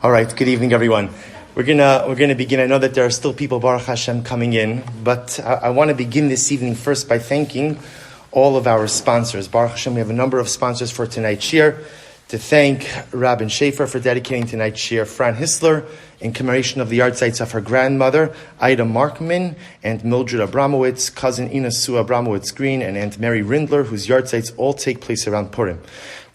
All right, good evening, everyone. We're gonna begin. I know that there are still people, Baruch Hashem, coming in, but I want to begin this evening first by thanking all of our sponsors. Baruch Hashem, we have a number of sponsors for tonight's shir. To thank Rabin Schaefer for dedicating tonight's shir, Fran Hissler, in commemoration of the yahrzeits of her grandmother, Ida Markman, and Mildred Abramowitz, cousin Ina Sue Abramowitz Green, and Aunt Mary Rindler, whose yahrzeits all take place around Purim.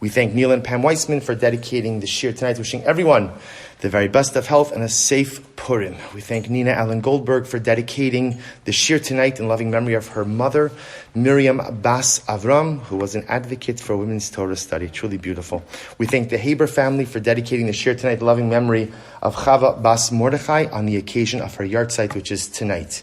We thank Neil and Pam Weissman for dedicating the shir tonight, wishing everyone the very best of health and a safe Purim. We thank Nina Allen Goldberg for dedicating the shir tonight in loving memory of her mother, Miriam Bas Avram, who was an advocate for women's Torah study. Truly beautiful. We thank the Haber family for dedicating the shir tonight in loving memory of Chava Bas Mordechai on the occasion of her yahrzeit, which is tonight.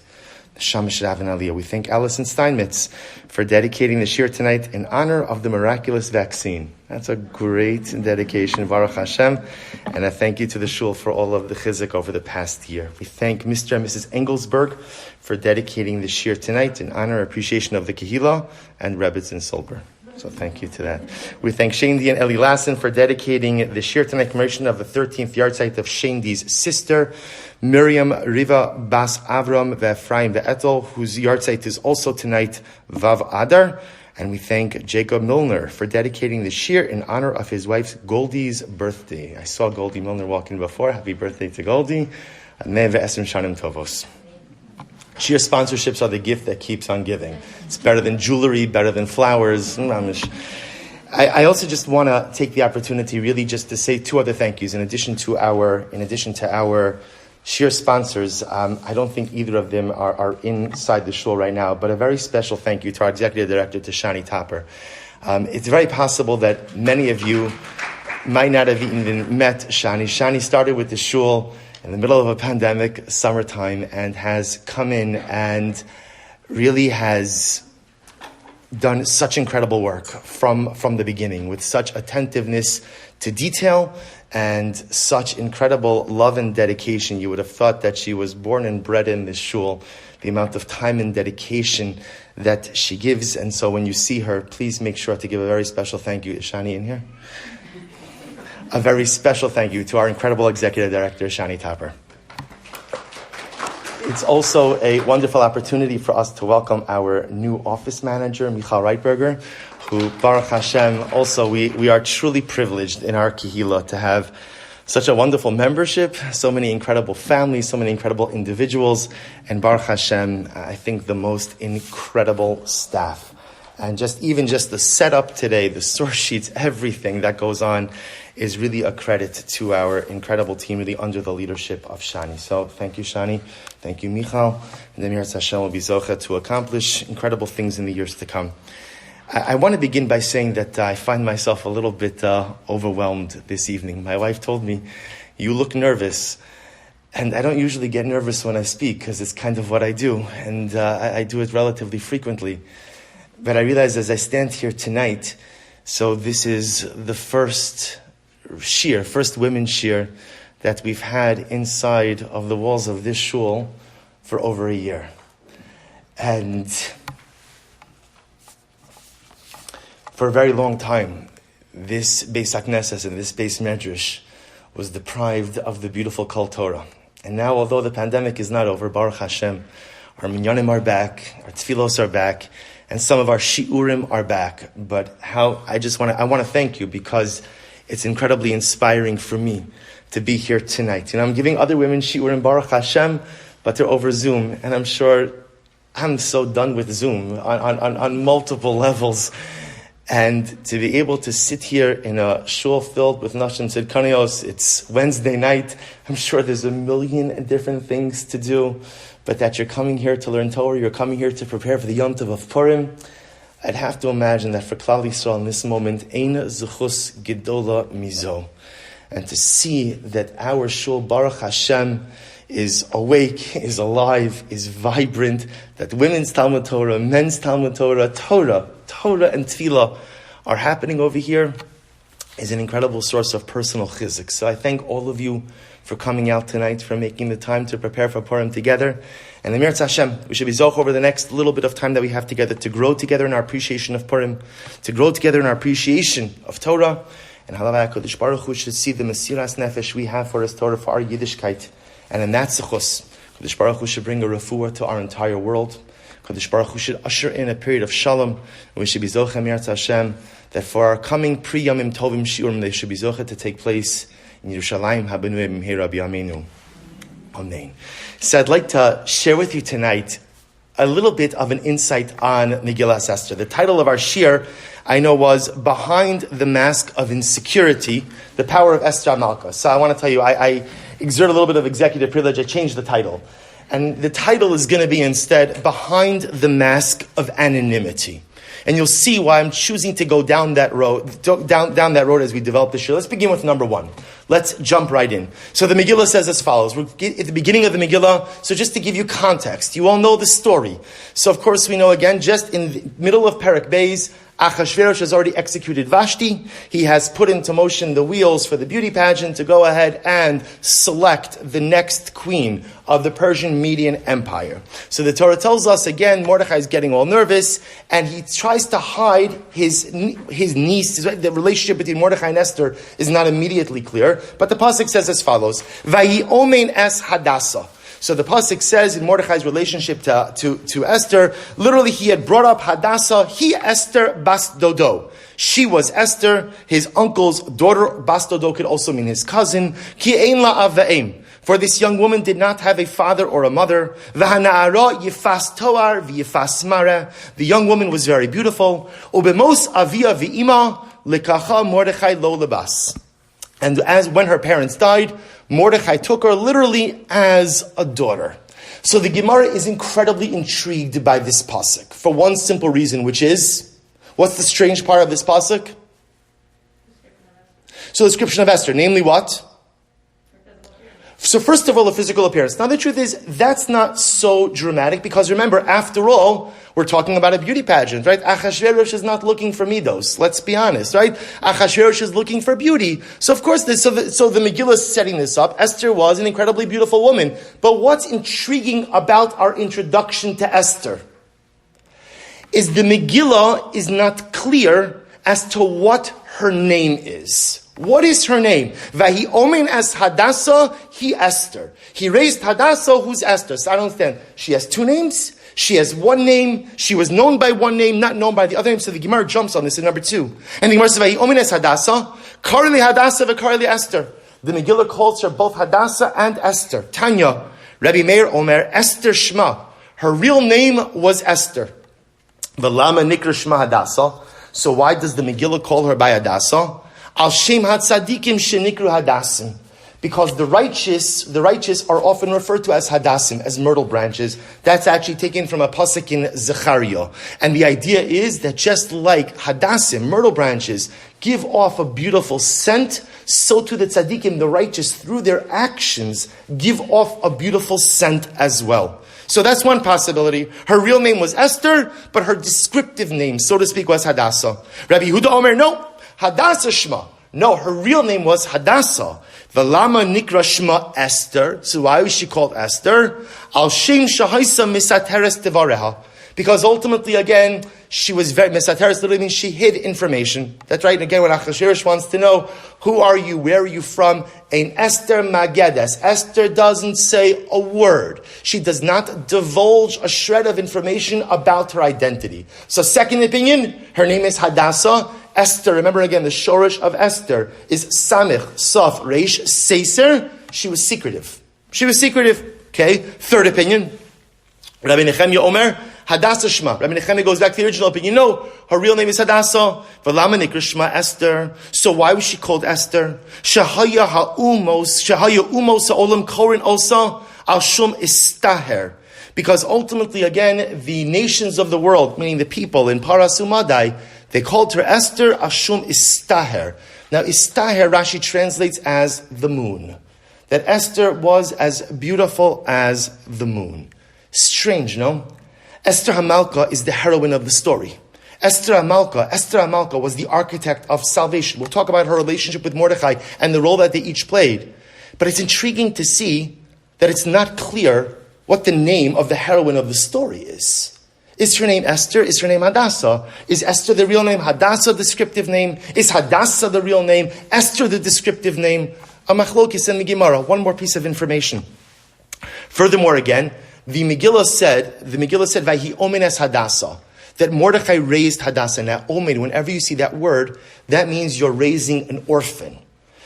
Shamash Rav and Aliyah. We thank Alison Steinmetz for dedicating the shir tonight in honor of the miraculous vaccine. That's a great dedication, Baruch Hashem. And a thank you to the shul for all of the chizuk over the past year. We thank Mr. and Mrs. Engelsberg for dedicating the shir tonight in honor and appreciation of the Kehillah and Rebbetzin Solber. So thank you to that. We thank Shandy and Eli Lassen for dedicating the shir tonight commemoration of the 13th yahrzeit of Shandy's sister, Miriam Riva Bas Avram Ve'Ephraim Ve'etel, whose yahrzeit is also tonight, Vav Adar. And we thank Jacob Milner for dedicating the shir in honor of his wife Goldie's birthday. I saw Goldie Milner walking before. Happy birthday to Goldie. Neve Esrim Shanim Tovos. Shir sponsorships are the gift that keeps on giving. It's better than jewelry, better than flowers. I also just want to take the opportunity really just to say two other thank yous in addition to our shir sponsors. I don't think either of them are inside the shul right now, but a very special thank you to our executive director, to Shani Topper. It's very possible that many of you might not have even met Shani. Shani started with the shul in the middle of a pandemic, summertime, and has come in and really has done such incredible work from the beginning, with such attentiveness to detail and such incredible love and dedication. You would have thought that she was born and bred in this shul, the amount of time and dedication that she gives. And so when you see her, please make sure to give a very special thank you. Is Shani in here? A very special thank you to our incredible executive director, Shani Topper. It's also a wonderful opportunity for us to welcome our new office manager, Michal Reitberger, who, Baruch Hashem, also we are truly privileged in our Kehillah to have such a wonderful membership, so many incredible families, so many incredible individuals, and Baruch Hashem, I think the most incredible staff. And just the setup today, the source sheets, everything that goes on is really a credit to our incredible team, really under the leadership of Shani. So thank you, Shani. Thank you, Michal. And the Mir Hashem will be zocha to accomplish incredible things in the years to come. I want to begin by saying that I find myself a little bit overwhelmed this evening. My wife told me, "You look nervous." And I don't usually get nervous when I speak because it's kind of what I do. And I do it relatively frequently. But I realize as I stand here tonight, so this is the first women's shir that we've had inside of the walls of this shul for over a year. And for a very long time, this Beis HaKnesses and this Beis Medrash was deprived of the beautiful Kol Torah. And now, although the pandemic is not over, Baruch Hashem, our minyanim are back, our tfilos are back, and some of our shiurim are back. But I want to thank you because it's incredibly inspiring for me to be here tonight. I'm giving other women shiurim, Baruch Hashem, but they're over Zoom, and I'm sure I'm so done with Zoom on multiple levels. And to be able to sit here in a shul filled with Nashim Tzidkanios, it's Wednesday night. I'm sure there's a million different things to do, but that you're coming here to learn Torah, you're coming here to prepare for the Yom Tov of Purim. I'd have to imagine that for Klal Yisrael in this moment, Ein Zuchus Gedola Mizo. And to see that our shul, Baruch Hashem, is awake, is alive, is vibrant, that women's Talmud Torah, men's Talmud Torah, Torah and Tefillah are happening over here is an incredible source of personal chizuk. So I thank all of you for coming out tonight, for making the time to prepare for Purim together. And the Mir Hashem, we should be zoch over the next little bit of time that we have together to grow together in our appreciation of Purim, to grow together in our appreciation of Torah, And Halavai HaKadosh Baruch Hu should see the Mesiras Nefesh we have for His Torah, for our Yiddishkeit. And in that Zechus, Kadosh Baruch Hu should bring a refuah to our entire world. Kadosh Baruch Hu should usher in a period of shalom. And we should be Zocheh Mirz Hashem, that for our coming pre-Yamim Tovim Shiurim, they should be Zocheh to take place in Yerushalayim Habenuim B'mheira B'yameinu. Amen. So I'd like to share with you tonight a little bit of an insight on Megillas Esther. The title of our shir, I know, was Behind the Mask of Insecurity, the Power of Esther HaMalka. So I want to tell you, I exert a little bit of executive privilege. I changed the title. And the title is going to be instead, Behind the Mask of Anonymity. And you'll see why I'm choosing to go down that road, down that road as we develop the shir. Let's begin with number one. Let's jump right in. So the Megillah says as follows. We're at the beginning of the Megillah, so just to give you context, you all know the story. So of course we know again, just in the middle of Perek Beis, Achashverosh has already executed Vashti. He has put into motion the wheels for the beauty pageant to go ahead and select the next queen of the Persian Median Empire. So the Torah tells us again, Mordechai is getting all nervous, and he tries to hide his niece. The relationship between Mordechai and Esther is not immediately clear, but the pasuk says as follows: Vayi omen es Hadassah. So the pasuk says in Mordechai's relationship to Esther, literally he had brought up Hadassah, he Esther bas Dodo. She was Esther, his uncle's daughter. Bas Dodo could also mean his cousin. Ki ein la av ve'em. For this young woman did not have a father or a mother. V'hana'ara yifas toar v'yifas mara. The young woman was very beautiful. Ubemos avia v'ima lekacha Mordechai lo lebas. And when her parents died, Mordechai took her literally as a daughter. So the Gemara is incredibly intrigued by this pasuk for one simple reason, which is, what's the strange part of this pasuk? So the description of Esther, namely what? So first of all, the physical appearance. Now the truth is, that's not so dramatic because remember, after all, we're talking about a beauty pageant, right? Achashverosh is not looking for midos. Let's be honest, right? Achashverosh is looking for beauty. So of course, so the Megillah is setting this up. Esther was an incredibly beautiful woman. But what's intriguing about our introduction to Esther is the Megillah is not clear as to what her name is. What is her name? Vahi omen as Hadassah, he Esther. He raised Hadassah, who's Esther. So I don't understand. She has two names. She has one name. She was known by one name, not known by the other name. So the Gemara jumps on this in number 2. And the Gemara says, Vahi omen as Hadassah, Karli Hadassah v'Karli Esther. The Megillah calls her both Hadassah and Esther. Tanya, Rabbi Meir Omer, Esther Shema. Her real name was Esther. V'lama nikra Shema Hadassah. So why does the Megillah call her by Hadassah? Al Shem HaTzadikim Shenikru Hadassim. Because the righteous are often referred to as Hadassim, as myrtle branches. That's actually taken from a pasuk in Zechariah. And the idea is that just like Hadassim, myrtle branches, give off a beautiful scent, so to the tzaddikim, the righteous, through their actions, give off a beautiful scent as well. So that's one possibility. Her real name was Esther, but her descriptive name, so to speak, was Hadassah. Rabbi Yehuda Omer, no. Hadassah Shema. No, her real name was Hadassah. V'lama nikra Shema Esther. So why was she called Esther? Al Shem Shahaisa Misateres Tevareha. Because ultimately, again, she was very, Misateres literally means she hid information. That's right. Again, when Achashverosh wants to know, who are you? Where are you from? Ein Esther Magedes. Esther doesn't say a word. She does not divulge a shred of information about her identity. So second opinion, her name is Hadassah. Esther, remember again, the shorish of Esther is Samich, Sof, Reish, Seiser. She was secretive. Okay. Third opinion, Rabbi Nechemia Omer, Hadassah Shema. Rabbi Nechemia goes back to the original opinion. No, her real name is Hadassah. V'lama nikra Shema Esther. So why was she called Esther? Shahaya umos ha'olam korin osa al shum istaher. Because ultimately, again, the nations of the world, meaning the people in Paras Umadai, they called her Esther Ashum Istaher. Now, Istaher, Rashi translates as the moon. That Esther was as beautiful as the moon. Strange, no? Esther HaMalka is the heroine of the story. Esther HaMalka was the architect of salvation. We'll talk about her relationship with Mordechai and the role that they each played. But it's intriguing to see that it's not clear what the name of the heroine of the story is. Is her name Esther? Is her name Hadassah? Is Esther the real name? Hadassah the descriptive name? Is Hadassah the real name? Esther the descriptive name? A machlokis in the Gemara. One more piece of information. Furthermore, again, the Megillah said, Vayhi omen es Hadassah, that Mordechai raised Hadassah. Now, omen, whenever you see that word, that means you're raising an orphan.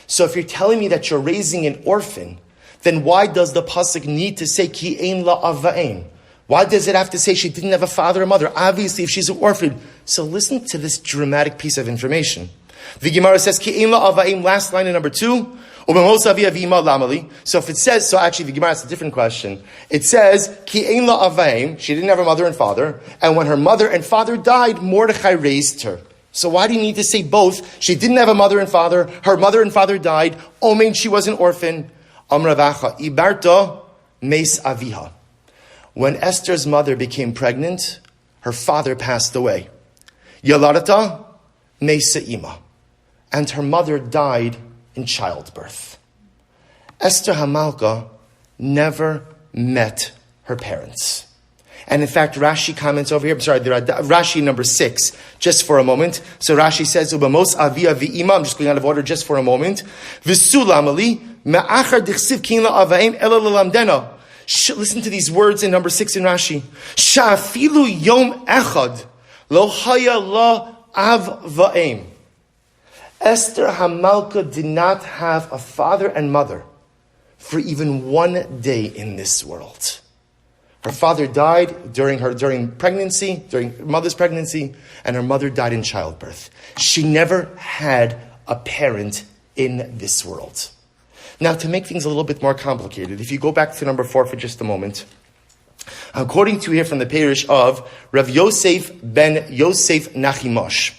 So if you're telling me that you're raising an orphan, then why does the pasuk need to say ki ein la avaim? Why does it have to say she didn't have a father or mother? Obviously, if she's an orphan. So listen to this dramatic piece of information. The Gemara says ki ein la avaim, last line in number 2. So if it says, so actually the Gemara has a different question. It says, Ki ein la avaim, she didn't have a mother and father, and when her mother and father died, Mordechai raised her. So why do you need to say both? She didn't have a mother and father, her mother and father died, omen, she was an orphan. Amravacha, ibarta meis aviha. When Esther's mother became pregnant, her father passed away. Yaladata meis ima. And her mother died in childbirth. Esther Hamalka never met her parents. And in fact, Rashi comments over here, Rashi number 6, just for a moment. So Rashi says, Ubamos avia v'ima, I'm just going out of order just for a moment. V'sulamali, me'achar dichsiv kin la'avaim ela l'lamdena. Listen to these words in number 6 in Rashi. Sha'afilu yom echad, lo haya la av va'im. Esther Hamalka did not have a father and mother for even one day in this world. Her father died during pregnancy, during her mother's pregnancy, and her mother died in childbirth. She never had a parent in this world. Now, to make things a little bit more complicated, if you go back to number 4 for just a moment, according to here from the parish of Rav Yosef ben Yosef Nachimash.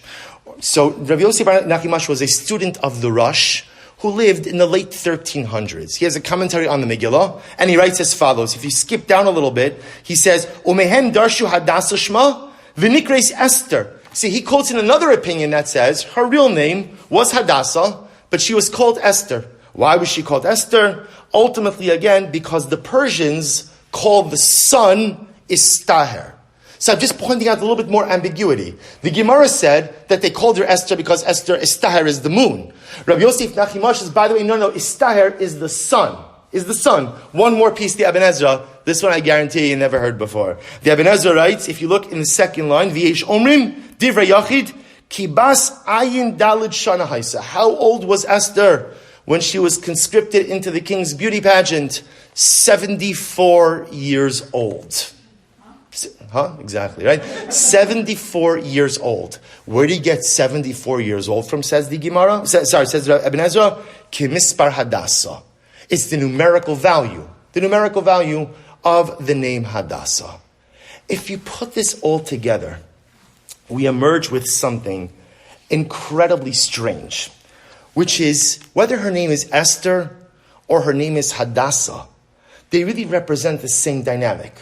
So Rav Yosef ben Nachimash was a student of the Rosh who lived in the late 1300s. He has a commentary on the Megillah, and he writes as follows. If you skip down a little bit, he says, Umehen darshu Hadassah shma v'nikreis Esther. See, he quotes in another opinion that says her real name was Hadassah, but she was called Esther. Why was she called Esther? Ultimately, again, because the Persians called the sun Istaher. So I'm just pointing out a little bit more ambiguity. The Gemara said that they called her Esther because Esther, Istaher is the moon. Rabbi Yosef Nachimash says, by the way, no, Istaher is the sun. Is the sun. One more piece, the Ibn Ezra. This one I guarantee you never heard before. The Ibn Ezra writes, if you look in the second line, V'yesh omrim, divrei yachid, kibas ayin dalid shana haisa. How old was Esther when she was conscripted into the king's beauty pageant? 74 years old. Exactly, right? 74 years old. Where do you get 74 years old from, says the Gemara? Says Ibn Ezra, Kimispar Hadassah. It's the numerical value of the name Hadassah. If you put this all together, we emerge with something incredibly strange, which is whether her name is Esther or her name is Hadassah, they really represent the same dynamic.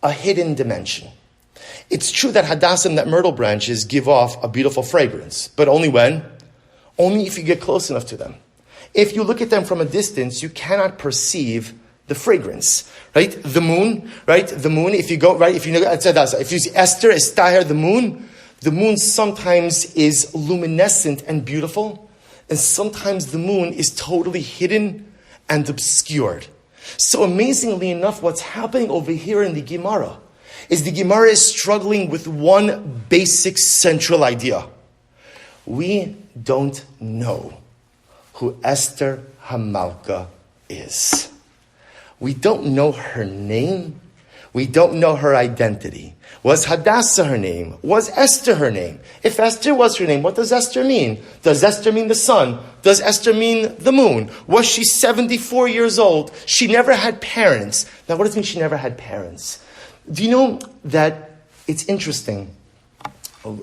A hidden dimension. It's true that Hadassah and that myrtle branches give off a beautiful fragrance, but only when? Only if you get close enough to them. If you look at them from a distance, you cannot perceive the fragrance, right? The moon, right? The moon, if you go, right, if you know, if you see Esther, Esther, the moon sometimes is luminescent and beautiful, and sometimes the moon is totally hidden and obscured. So amazingly enough, what's happening over here in the Gemara is the Gemara is struggling with one basic central idea. We don't know who Esther Hamalka is. We don't know her name. We don't know her identity. Was Hadassah her name? Was Esther her name? If Esther was her name, what does Esther mean? Does Esther mean the sun? Does Esther mean the moon? Was she 74 years old? She never had parents. Now, what does it mean she never had parents? Do you know that it's interesting?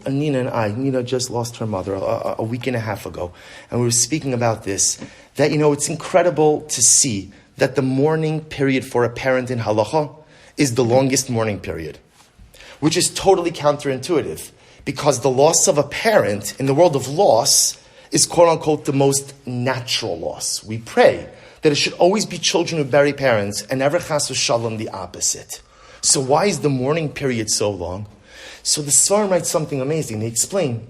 Nina just lost her mother a week and a half ago. And we were speaking about this. That, it's incredible to see that the mourning period for a parent in halacha is the longest mourning period, which is totally counterintuitive, because the loss of a parent in the world of loss is quote-unquote the most natural loss. We pray that it should always be children who bury parents and never chas v'shalom the opposite. So why is the mourning period so long? So the Svarim writes something amazing. They explain,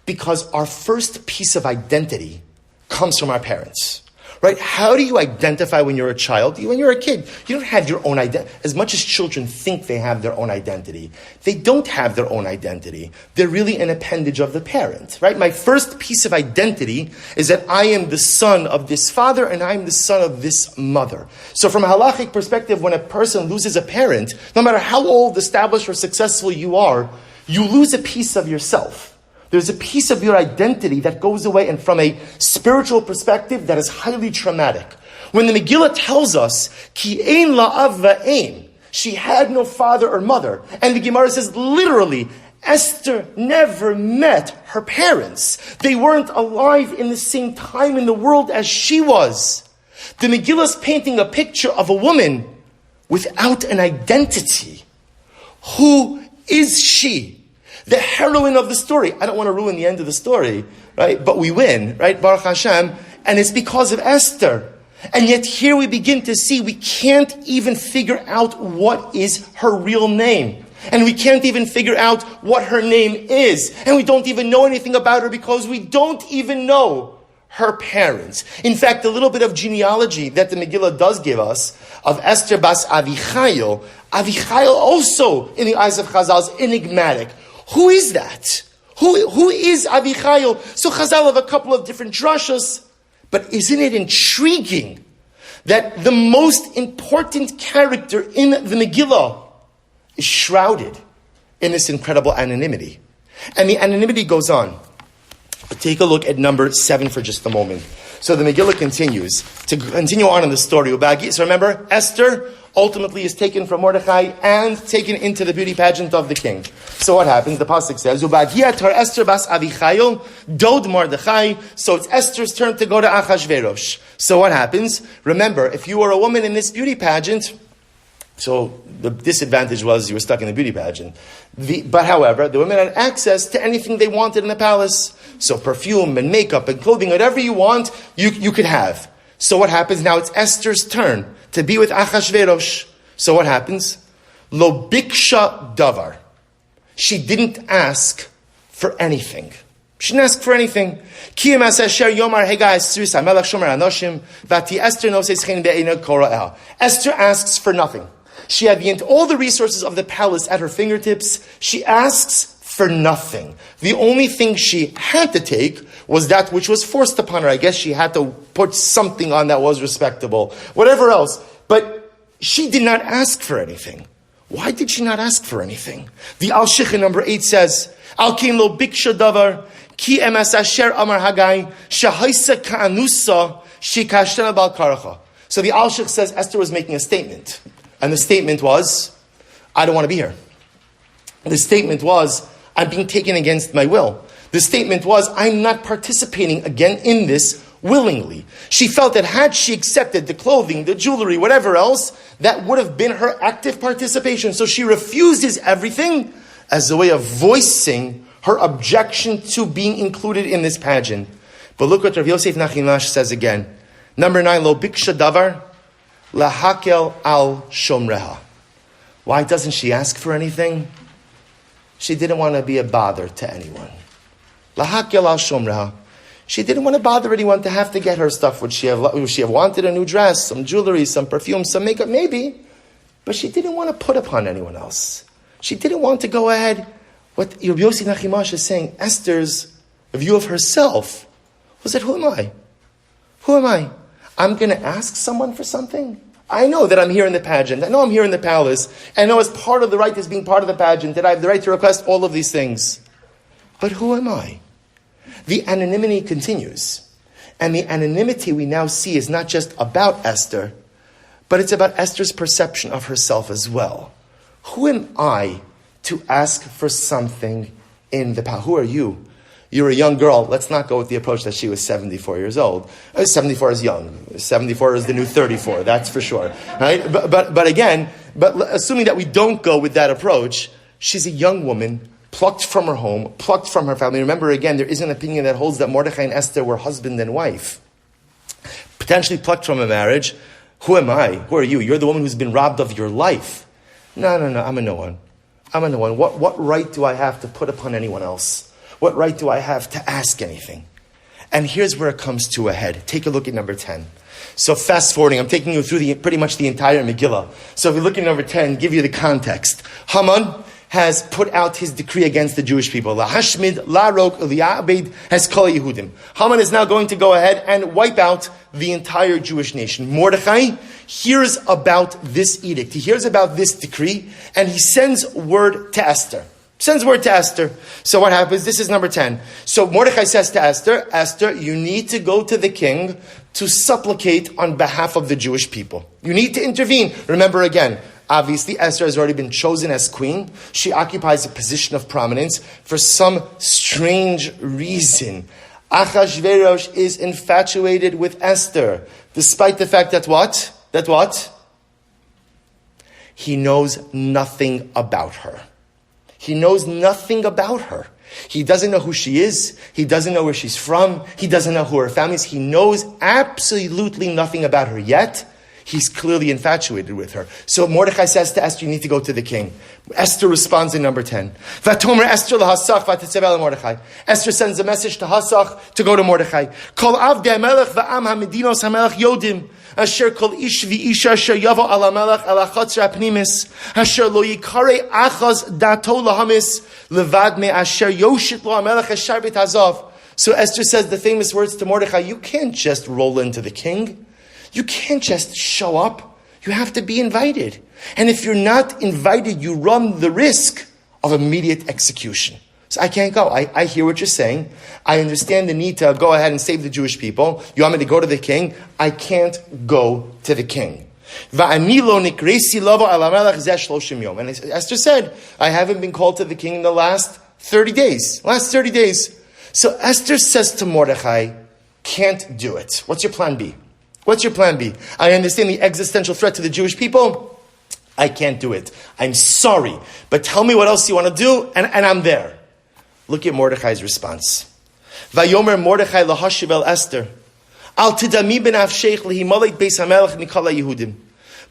because our first piece of identity comes from our parents. Right? How do you identify when you're a child? When you're a kid, you don't have your own identity. As much as children think they have their own identity, they don't have their own identity. They're really an appendage of the parent. Right? My first piece of identity is that I am the son of this father and I am the son of this mother. So from a halachic perspective, when a person loses a parent, no matter how old, established, or successful you are, you lose a piece of yourself. There's a piece of your identity that goes away, and from a spiritual perspective, that is highly traumatic. When the Megillah tells us, Ki ein la'av va'ein, she had no father or mother, and the Gemara says literally, Esther never met her parents. They weren't alive in the same time in the world as she was. The Megillah is painting a picture of a woman without an identity. Who is she? The heroine of the story. I don't want to ruin the end of the story, right? But we win, right? Baruch Hashem. And it's because of Esther. And yet here we begin to see we can't even figure out what is her real name. And we can't even figure out what her name is. And we don't even know anything about her because we don't even know her parents. In fact, the little bit of genealogy that the Megillah does give us of Esther bas Avichail, Avichail also, in the eyes of Chazal, is enigmatic. Who is that? Who is Avichail? So Chazal have a couple of different drashas, but isn't it intriguing that the most important character in the Megillah is shrouded in this incredible anonymity? And the anonymity goes on. Take a look at number 7 for just a moment. So the Megillah continues to continue on in the story. So remember, Esther ultimately is taken from Mordechai and taken into the beauty pageant of the king. So what happens? The pasuk says, "Ubagia Esther bas Avichail dod Mordechai." So it's Esther's turn to go to Achashverosh. So what happens? Remember, if you were a woman in this beauty pageant, so the disadvantage was you were stuck in the beauty pageant. But however, the women had access to anything they wanted in the palace. So perfume and makeup and clothing, whatever you want, you could have. So what happens? Now it's Esther's turn to be with Achashverosh. So what happens? Lo biksha davar. She didn't ask for anything. She didn't ask for anything. Esther asks for nothing. She had all the resources of the palace at her fingertips. She asks for nothing. The only thing she had to take was that which was forced upon her. I guess she had to put something on that was respectable. Whatever else. But she did not ask for anything. Why did she not ask for anything? The Al-Shich in number 8 says, Al-Kin lo biksha davar, ki emas asher amar hagai, shahaisa ka'anusa, shikashtana bal karacha. So the Al-Shich says Esther was making a statement. And the statement was, I don't want to be here. The statement was, I'm being taken against my will. The statement was, I'm not participating again in this willingly. She felt that had she accepted the clothing, the jewelry, whatever else, that would have been her active participation. So she refuses everything as a way of voicing her objection to being included in this pageant. But look what Rav Yosef Nachinash says again. Number 9, lo biksha davar, lahakel al shomreha. Why doesn't she ask for anything? She didn't want to be a bother to anyone. Lahakel al shomreha. She didn't want to bother anyone to have to get her stuff. Would she have wanted a new dress, some jewelry, some perfume, some makeup? Maybe. But she didn't want to put upon anyone else. She didn't want to go ahead. What Rabbi Yossi Nachimash is saying, Esther's view of herself was that, who am I? Who am I? I'm going to ask someone for something? I know that I'm here in the pageant. I know I'm here in the palace. I know as part of the right as being part of the pageant that I have the right to request all of these things. But who am I? The anonymity continues. And the anonymity we now see is not just about Esther, but it's about Esther's perception of herself as well. Who am I to ask for something in the palace? Who are you? You're a young girl. Let's not go with the approach that she was 74 years old. 74 is young. 74 is the new 34. That's for sure. Right? But again, assuming that we don't go with that approach, she's a young woman, plucked from her home, plucked from her family. Remember, again, there is an opinion that holds that Mordechai and Esther were husband and wife. Potentially plucked from a marriage. Who am I? Who are you? You're the woman who's been robbed of your life. No, I'm a no one. I'm a no one. What right do I have to put upon anyone else? What right do I have to ask anything? And here's where it comes to a head. Take a look at number 10. So fast forwarding, I'm taking you through pretty much the entire Megillah. So if you look at number 10, give you the context. Haman has put out his decree against the Jewish people. Lahashmid, larok, li'abed, has kol Yehudim. Haman is now going to go ahead and wipe out the entire Jewish nation. Mordechai hears about this edict. He hears about this decree, and he sends word to Esther. So what happens? This is number 10. So Mordechai says to Esther, Esther, you need to go to the king to supplicate on behalf of the Jewish people. You need to intervene. Remember again, obviously Esther has already been chosen as queen. She occupies a position of prominence for some strange reason. Achashverosh is infatuated with Esther, despite the fact that what? He knows nothing about her. He knows nothing about her. He doesn't know who she is. He doesn't know where she's from. He doesn't know who her family is. He knows absolutely nothing about her yet. He's clearly infatuated with her. So Mordechai says to Esther, you need to go to the king. Esther responds in number 10. Vatomer Esther lahasach v'tetzevel Mordechai. Esther sends a message to Hasach to go to Mordechai. Kol avdei hamelech v'am hamedinos hamelech yodim. Asher kol ish v'isha asher yavo ala melech ala chatzra pnimis. Asher lo yikare achaz dato lahamis levad me asher yoshit lo hamelech asher bit hazav. So Esther says the famous words to Mordechai, you can't just roll into the king. You can't just show up. You have to be invited. And if you're not invited, you run the risk of immediate execution. So I can't go. I hear what you're saying. I understand the need to go ahead and save the Jewish people. You want me to go to the king? I can't go to the king. And Esther said, I haven't been called to the king in the last 30 days. So Esther says to Mordechai, can't do it. What's your plan B? I understand the existential threat to the Jewish people. I can't do it. I'm sorry. But tell me what else you want to do, and I'm there. Look at Mordechai's response. Vayomer Mordechai lahashiv el Esther. Al tidami b'nafsheich lehimalek beis hamelech mikol Yehudim.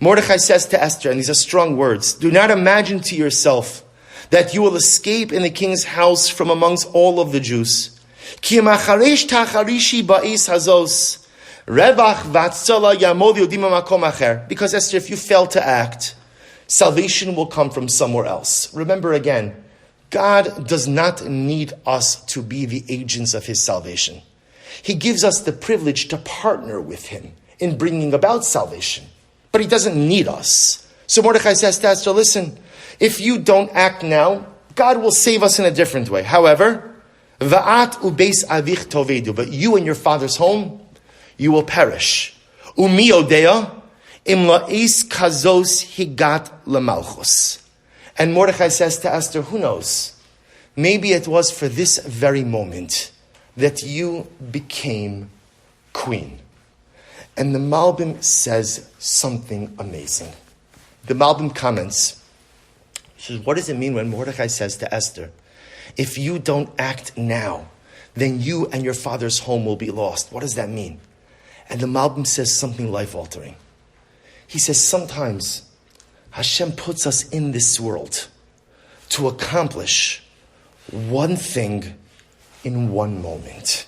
Mordechai says to Esther, and these are strong words, do not imagine to yourself that you will escape in the king's house from amongst all of the Jews. Ki macharesh tacharishi ba'is hazos. Because Esther, if you fail to act, salvation will come from somewhere else. Remember again, God does not need us to be the agents of His salvation. He gives us the privilege to partner with Him in bringing about salvation. But He doesn't need us. So Mordechai says to Esther, listen, if you don't act now, God will save us in a different way. However, but you and your father's home, you will perish. Umi odea im la'is kazos higat lemalchus. And Mordechai says to Esther, who knows? Maybe it was for this very moment that you became queen. And the Malbim says something amazing. The Malbim comments, he says, what does it mean when Mordechai says to Esther, if you don't act now, then you and your father's home will be lost? What does that mean? And the Malbim says something life-altering. He says sometimes Hashem puts us in this world to accomplish one thing in one moment.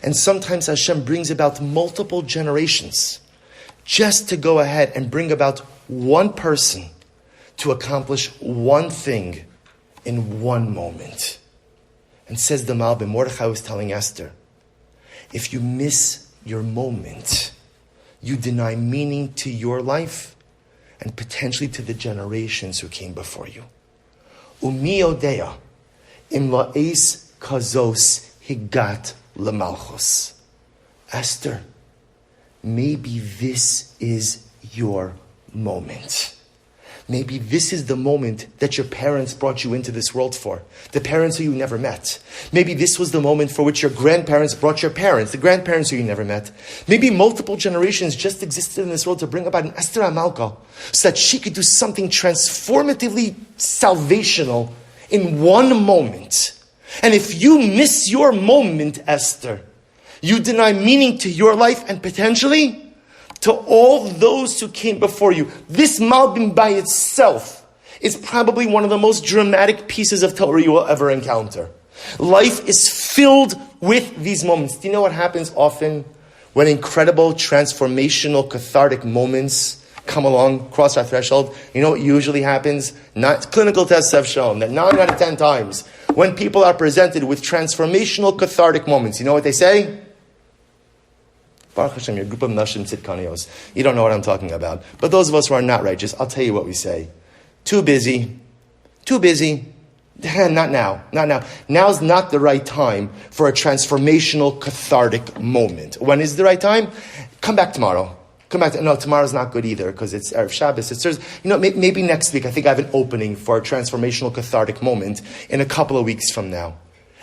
And sometimes Hashem brings about multiple generations just to go ahead and bring about one person to accomplish one thing in one moment. And says the Malbim, Mordechai was telling Esther, if you miss your moment, you deny meaning to your life and potentially to the generations who came before you. Umi odea im la'es kazos higat lemalchus. Esther, maybe this is your moment. Maybe this is the moment that your parents brought you into this world for. The parents who you never met. Maybe this was the moment for which your grandparents brought your parents, the grandparents who you never met. Maybe multiple generations just existed in this world to bring about an Esther HaMalka so that she could do something transformatively salvational in one moment. And if you miss your moment, Esther, you deny meaning to your life and potentially to all those who came before you. This Malbim by itself is probably one of the most dramatic pieces of Torah you will ever encounter. Life is filled with these moments. Do you know what happens often when incredible, transformational, cathartic moments come along, cross our threshold? You know what usually happens? Not clinical tests have shown that 9 out of 10 times when people are presented with transformational, cathartic moments, you know what they say? Baruch Hashem, you're a group of nashim tzidkanios. You don't know what I'm talking about. But those of us who are not righteous, I'll tell you what we say. Too busy. Not now. Now's not the right time for a transformational, cathartic moment. When is the right time? Come back tomorrow. No, tomorrow's not good either because it's Erev Shabbos. It's Thursday. Maybe next week. I think I have an opening for a transformational, cathartic moment in a couple of weeks from now.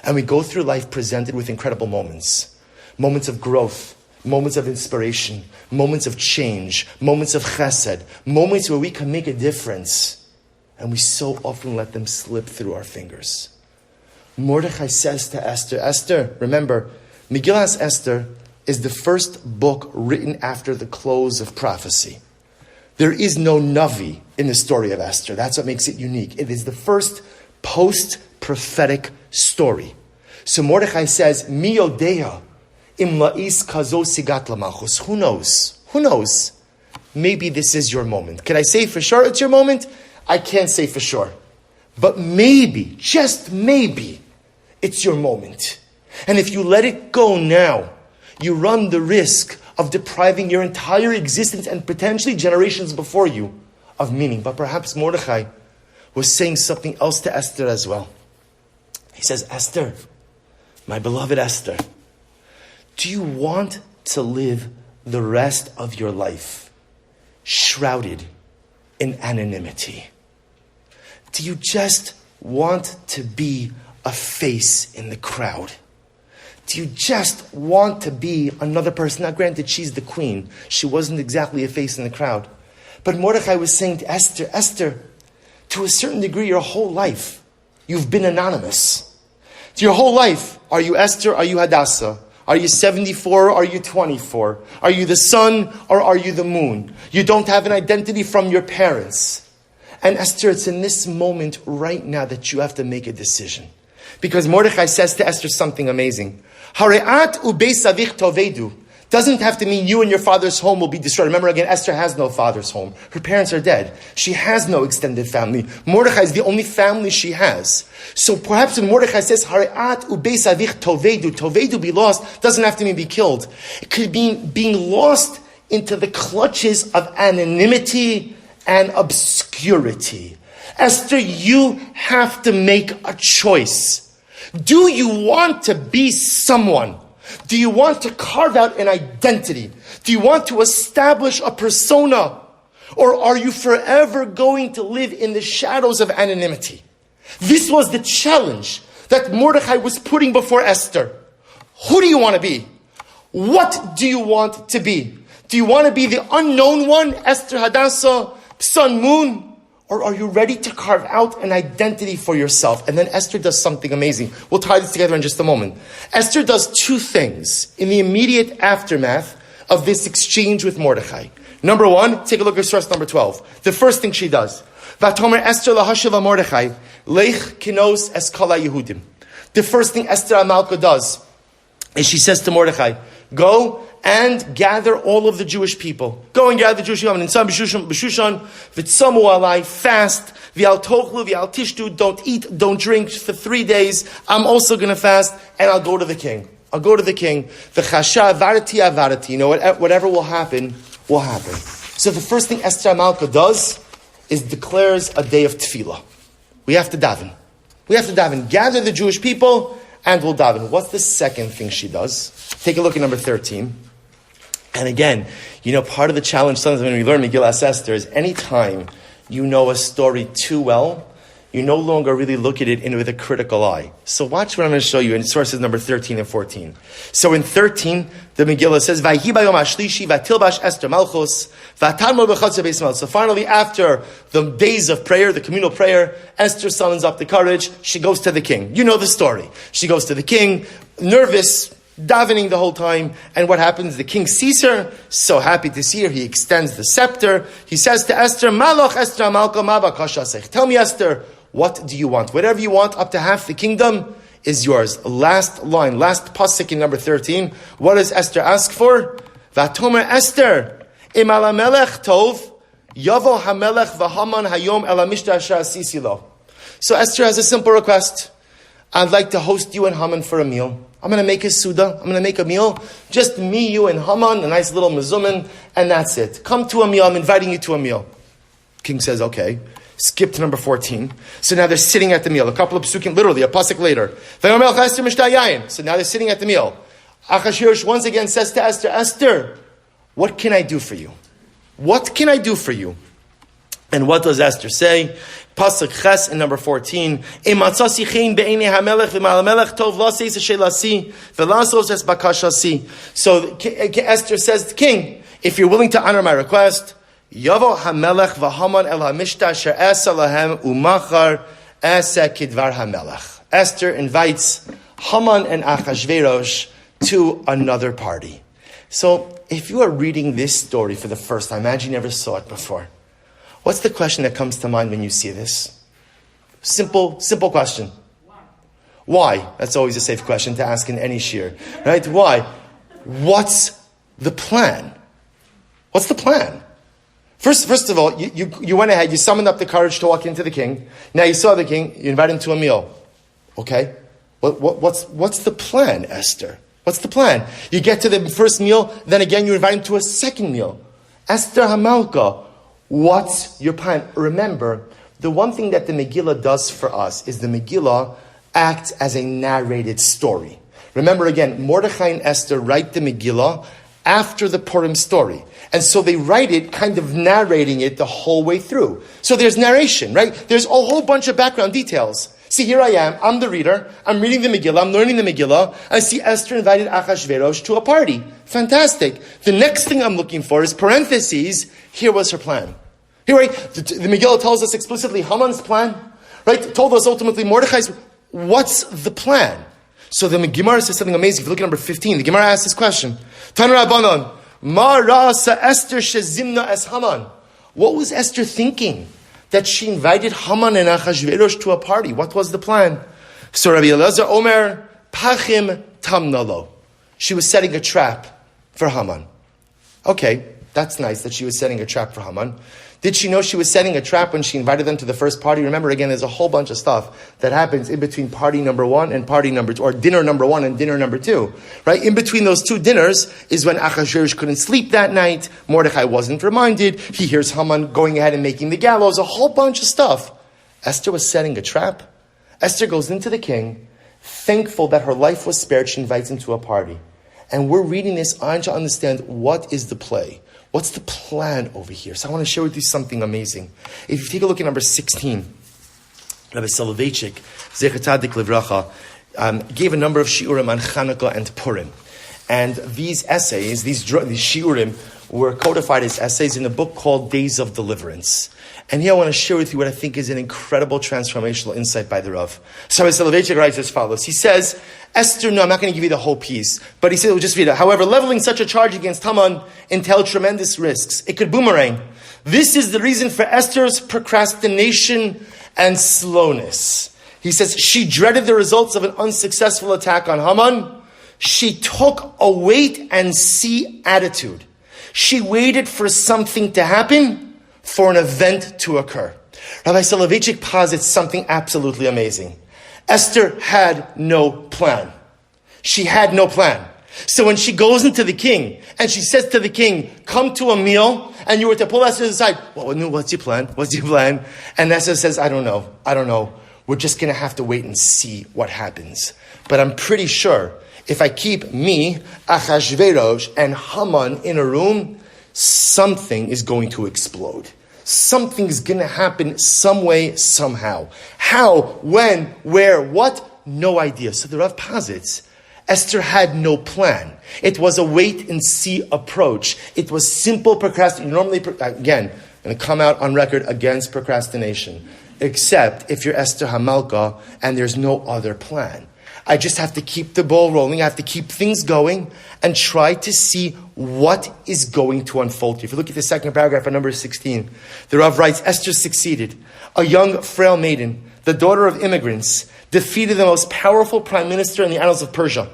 And we go through life presented with incredible moments. Moments of growth. Moments of inspiration. Moments of change. Moments of chesed. Moments where we can make a difference. And we so often let them slip through our fingers. Mordechai says to Esther, Esther, remember, Megillas Esther is the first book written after the close of prophecy. There is no Navi in the story of Esther. That's what makes it unique. It is the first post-prophetic story. So Mordechai says, Mi yodea im la'is kazo sigat lamalchus. Who knows? Who knows? Maybe this is your moment. Can I say for sure it's your moment? I can't say for sure. But maybe, just maybe, it's your moment. And if you let it go now, you run the risk of depriving your entire existence and potentially generations before you of meaning. But perhaps Mordechai was saying something else to Esther as well. He says, Esther, my beloved Esther, do you want to live the rest of your life shrouded in anonymity? Do you just want to be a face in the crowd? Do you just want to be another person? Now granted, she's the queen. She wasn't exactly a face in the crowd. But Mordechai was saying to Esther, Esther, to a certain degree, your whole life, you've been anonymous. To your whole life, are you Esther, are you Hadassah? Are you 74 or are you 24? Are you the sun or are you the moon? You don't have an identity from your parents. And Esther, it's in this moment right now that you have to make a decision. Because Mordechai says to Esther something amazing. Hareat ubeis avich tovedu. Doesn't have to mean you and your father's home will be destroyed. Remember again, Esther has no father's home. Her parents are dead. She has no extended family. Mordechai is the only family she has. So perhaps when Mordechai says, Hareat ubeis avich tovedu, tovedu, be lost, doesn't have to mean be killed. It could mean being lost into the clutches of anonymity and obscurity. Esther, you have to make a choice. Do you want to be someone? Do you want to carve out an identity? Do you want to establish a persona? Or are you forever going to live in the shadows of anonymity? This was the challenge that Mordechai was putting before Esther. Who do you want to be? What do you want to be? Do you want to be the unknown one, Esther, Hadassah, sun, moon? Or are you ready to carve out an identity for yourself? And then Esther does something amazing. We'll tie this together in just a moment. Esther does two things in the immediate aftermath of this exchange with Mordechai. Number one, take a look at source number 12. The first thing she does. Vatomer Esther lahashiva Mordechai, leich kinos es kala Yehudim. The first thing Esther Amalka does is she says to Mordechai, go and gather all of the Jewish people. Go and gather the Jewish people. And in some B'Shushan, v'tzamu alai, fast, v'al tochlu, v'al tishtu, don't eat, don't drink for 3 days. I'm also going to fast, and I'll go to the king. I'll go to the king. V'chasha avarati avarati. You know, whatever will happen, will happen. So the first thing Esther Amalka does is declares a day of tefillah. We have to daven. We have to daven. Gather the Jewish people, and we'll daven. What's the second thing she does? Take a look at number 13. And again, you know, part of the challenge sometimes when we learn Megillas Esther is anytime you know a story too well, you no longer really look at it with a critical eye. So watch what I'm going to show you in sources number 13 and 14. So in 13, the Megillah says, Vayhi bayom hashlishi vatilbash Esther malchus vatanmod b'chatzar beis Mel. So finally, after the days of prayer, the communal prayer, Esther summons up the courage. She goes to the king. You know the story. She goes to the king, nervous, davening the whole time. And what happens? The king sees her, so happy to see her. He extends the scepter. He says to Esther, Maloch Esther Malka ma bakashasech. Tell me, Esther, what do you want? Whatever you want, up to half the kingdom is yours. Last line, last pasuk in number 13. What does Esther ask for? Vatomer Esther, im ala melech tov, yavo hamelech v'haman hayom ela mishta asher asisi lo. So Esther has a simple request. I'd like to host you and Haman for a meal. I'm going to make a suda. I'm going to make a meal. Just me, you, and Haman, a nice little mezumin, and that's it. Come to a meal. I'm inviting you to a meal. King says, okay. Skip to number 14. So now they're sitting at the meal. A couple of psukim, literally, a pasuk later. So now they're sitting at the meal. Achashverosh once again says to Esther, Esther, what can I do for you? What can I do for you? And what does Esther say? Pasuk Ches in number 14. So Esther says to King, if you're willing to honor my request, Yavo hamelech v'haman el hamishta asher esa lahem umachar esa kidvar hamelech. Esther invites Haman and Achashverosh to another party. So if you are reading this story for the first time, imagine you never saw it before. What's the question that comes to mind when you see this? Simple question. Why? That's always a safe question to ask in any shir, right? Why? What's the plan? What's the plan? First of all, you went ahead, you summoned up the courage to walk into the king. Now you saw the king, you invite him to a meal. Okay? What's the plan, Esther? What's the plan? You get to the first meal, then again you invite him to a second meal. Esther Hamalka, what's your plan? Remember, the one thing that the Megillah does for us is the Megillah acts as a narrated story. Remember again, Mordechai and Esther write the Megillah after the Purim story. And so they write it kind of narrating it the whole way through. So there's narration, right? There's a whole bunch of background details. See, here I am, I'm the reader, I'm reading the Megillah, I'm learning the Megillah, I see Esther invited Achashverosh to a party. Fantastic. The next thing I'm looking for is parentheses, here was her plan. Here, right, the Megillah tells us explicitly Haman's plan, right? Told us ultimately Mordechai's, what's the plan? So the Gemara says something amazing. If you look at number 15, the Gemara asks this question. Tanu Rabbanon, Ma ra'asa Esther shezimna es Haman. What was Esther thinking? That she invited Haman and Achashverosh to a party. What was the plan? So Rabbi Elazar Omer, Pachim tamnalo. She was setting a trap for Haman. Okay, that's nice that she was setting a trap for Haman. Did she know she was setting a trap when she invited them to the first party? Remember, again, there's a whole bunch of stuff that happens in between party number 1 and party number 2, or dinner number 1 and dinner number 2. Right? In between those two dinners is when Achashverosh couldn't sleep that night. Mordechai wasn't reminded. He hears Haman going ahead and making the gallows. A whole bunch of stuff. Esther was setting a trap. Esther goes into the king, thankful that her life was spared. She invites him to a party. And we're reading this on to understand what is the play. What's the plan over here? So I want to share with you something amazing. If you take a look at number 16, Rabbi Soloveitchik, Zecher Tzadik Livracha, gave a number of shiurim on Chanukah and Purim. And these essays, these shiurim, were codified as essays in a book called Days of Deliverance. And here I want to share with you what I think is an incredible transformational insight by the Rav. So Rabbi Soloveitchik writes as follows. He says, Esther, no, I'm not going to give you the whole piece, but he said, we'll just read it. However, leveling such a charge against Haman entailed tremendous risks. It could boomerang. This is the reason for Esther's procrastination and slowness. He says, she dreaded the results of an unsuccessful attack on Haman. She took a wait and see attitude. She waited for something to happen, for an event to occur. Rabbi Soloveitchik posits something absolutely amazing. Esther had no plan. She had no plan. So when she goes into the king and she says to the king, come to a meal, and you were to pull Esther aside, well, what's your plan? What's your plan? And Esther says, I don't know. We're just going to have to wait and see what happens. But I'm pretty sure if I keep me, Achashverosh, and Haman in a room, something is going to explode. Something's going to happen some way, somehow. How, when, where, what? No idea. So the Rav posits, Esther had no plan. It was a wait and see approach. It was simple procrastination. Normally, again, I'm going to come out on record against procrastination. Except if you're Esther Hamalka and there's no other plan. I just have to keep the ball rolling. I have to keep things going and try to see what is going to unfold here. If you look at the second paragraph at number 16, the Rav writes, Esther succeeded. A young, frail maiden, the daughter of immigrants, defeated the most powerful prime minister in the annals of Persia.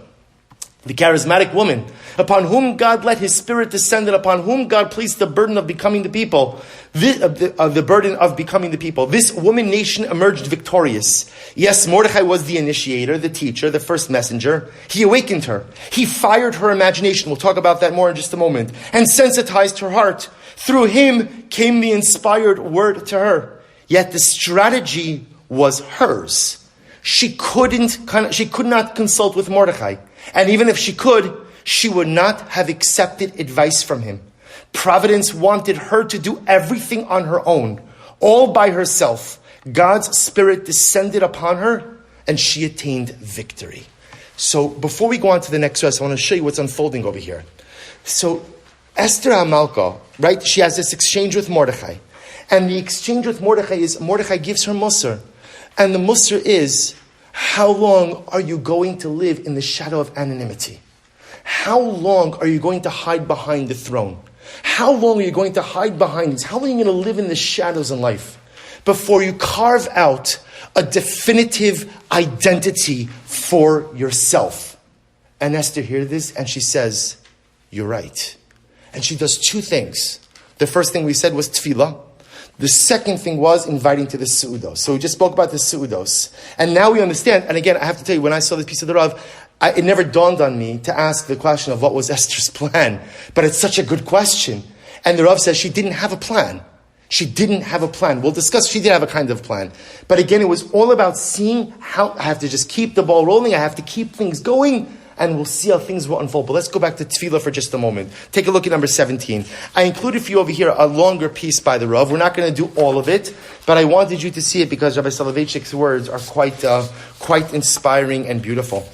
The charismatic woman, upon whom God let his spirit descend and upon whom God placed the burden of becoming the people, the burden of becoming the people. This woman nation emerged victorious. Yes, Mordechai was the initiator, the teacher, the first messenger. He awakened her. He fired her imagination. We'll talk about that more in just a moment. And sensitized her heart. Through him came the inspired word to her. Yet the strategy was hers. She could not consult with Mordechai. And even if she could, she would not have accepted advice from him. Providence wanted her to do everything on her own, all by herself. God's spirit descended upon her, and she attained victory. So before we go on to the next verse, I want to show you what's unfolding over here. So Esther HaMalka, right, she has this exchange with Mordechai. And the exchange with Mordechai is, Mordechai gives her Musar. And the Musar is, how long are you going to live in the shadow of anonymity? How long are you going to hide behind the throne? How long are you going to hide behind this? How long are you going to live in the shadows in life before you carve out a definitive identity for yourself? And Esther hears this and she says, you're right. And she does two things. The first thing we said was tefillah. The second thing was inviting to the Seudos. So we just spoke about the Seudos. And now we understand, and again, I have to tell you, when I saw this piece of the Rav, it never dawned on me to ask the question of what was Esther's plan. But it's such a good question. And the Rav says she didn't have a plan. She didn't have a plan. We'll discuss, she did have a kind of plan. But again, it was all about seeing how I have to just keep the ball rolling. I have to keep things going. And we'll see how things will unfold. But let's go back to tefillah for just a moment. Take a look at number 17. I included for you over here a longer piece by the Rav. We're not going to do all of it, but I wanted you to see it because Rabbi Soloveitchik's words are quite inspiring and beautiful.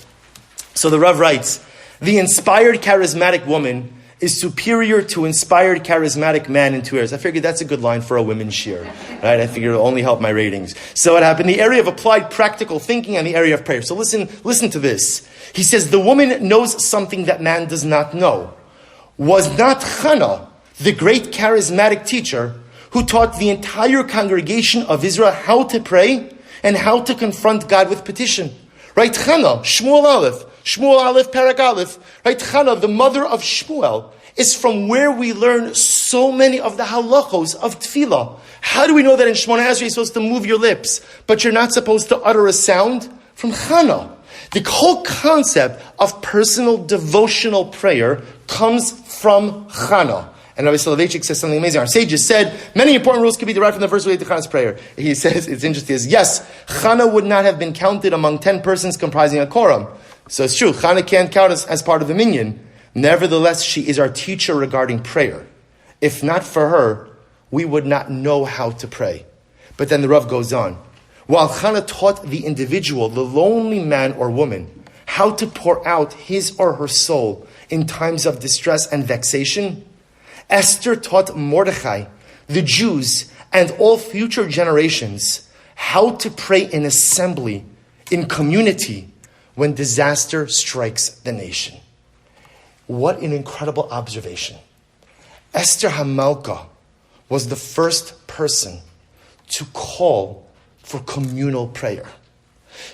So the Rav writes, the inspired charismatic woman is superior to inspired charismatic man in two areas. I figured that's a good line for a women's shir, right? I figured it'll only help my ratings. So what happened? The area of applied practical thinking and the area of prayer. So listen to this. He says, the woman knows something that man does not know. Was not Chana, the great charismatic teacher, who taught the entire congregation of Israel how to pray and how to confront God with petition? Right? Chana, Shmuel Aleph, Parak Aleph. Right? Chana, the mother of Shmuel, is from where we learn so many of the halachos of tefillah. How do we know that in Shemona Esrei you're supposed to move your lips, but you're not supposed to utter a sound? From Chana. The whole concept of personal devotional prayer comes from Chana. And Rabbi Soloveitchik says something amazing. Our sages said many important rules can be derived from the verse related to Chana's prayer. He says, it's interesting, yes, Chana would not have been counted among 10 persons comprising a quorum. So it's true, Chana can't count as part of the minyan. Nevertheless, she is our teacher regarding prayer. If not for her, we would not know how to pray. But then the Rav goes on. While Chana taught the individual, the lonely man or woman, how to pour out his or her soul in times of distress and vexation, Esther taught Mordechai, the Jews, and all future generations how to pray in assembly, in community, when disaster strikes the nation. What an incredible observation. Esther HaMalka was the first person to call for communal prayer.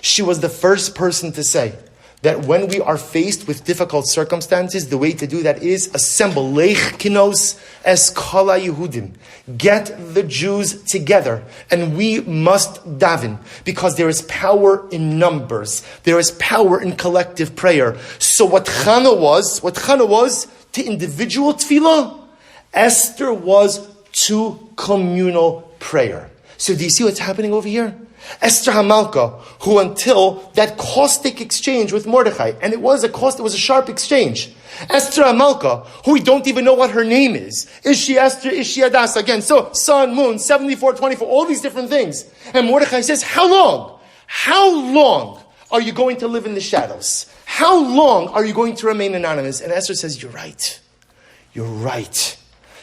She was the first person to say that when we are faced with difficult circumstances, the way to do that is assemble. Leich kinos es kala Yehudim. Get the Jews together. And we must daven. Because there is power in numbers. There is power in collective prayer. So what Chana was to individual tefillah, Esther was to communal prayer. So do you see what's happening over here? Esther HaMalka, who until that caustic exchange with Mordechai, and it was a sharp exchange. Esther HaMalka, who we don't even know what her name is. Is she Esther? Is she Hadassah? Again, so sun, moon, 74, 24, all these different things. And Mordechai says, how long? How long are you going to live in the shadows? How long are you going to remain anonymous? And Esther says, you're right. You're right.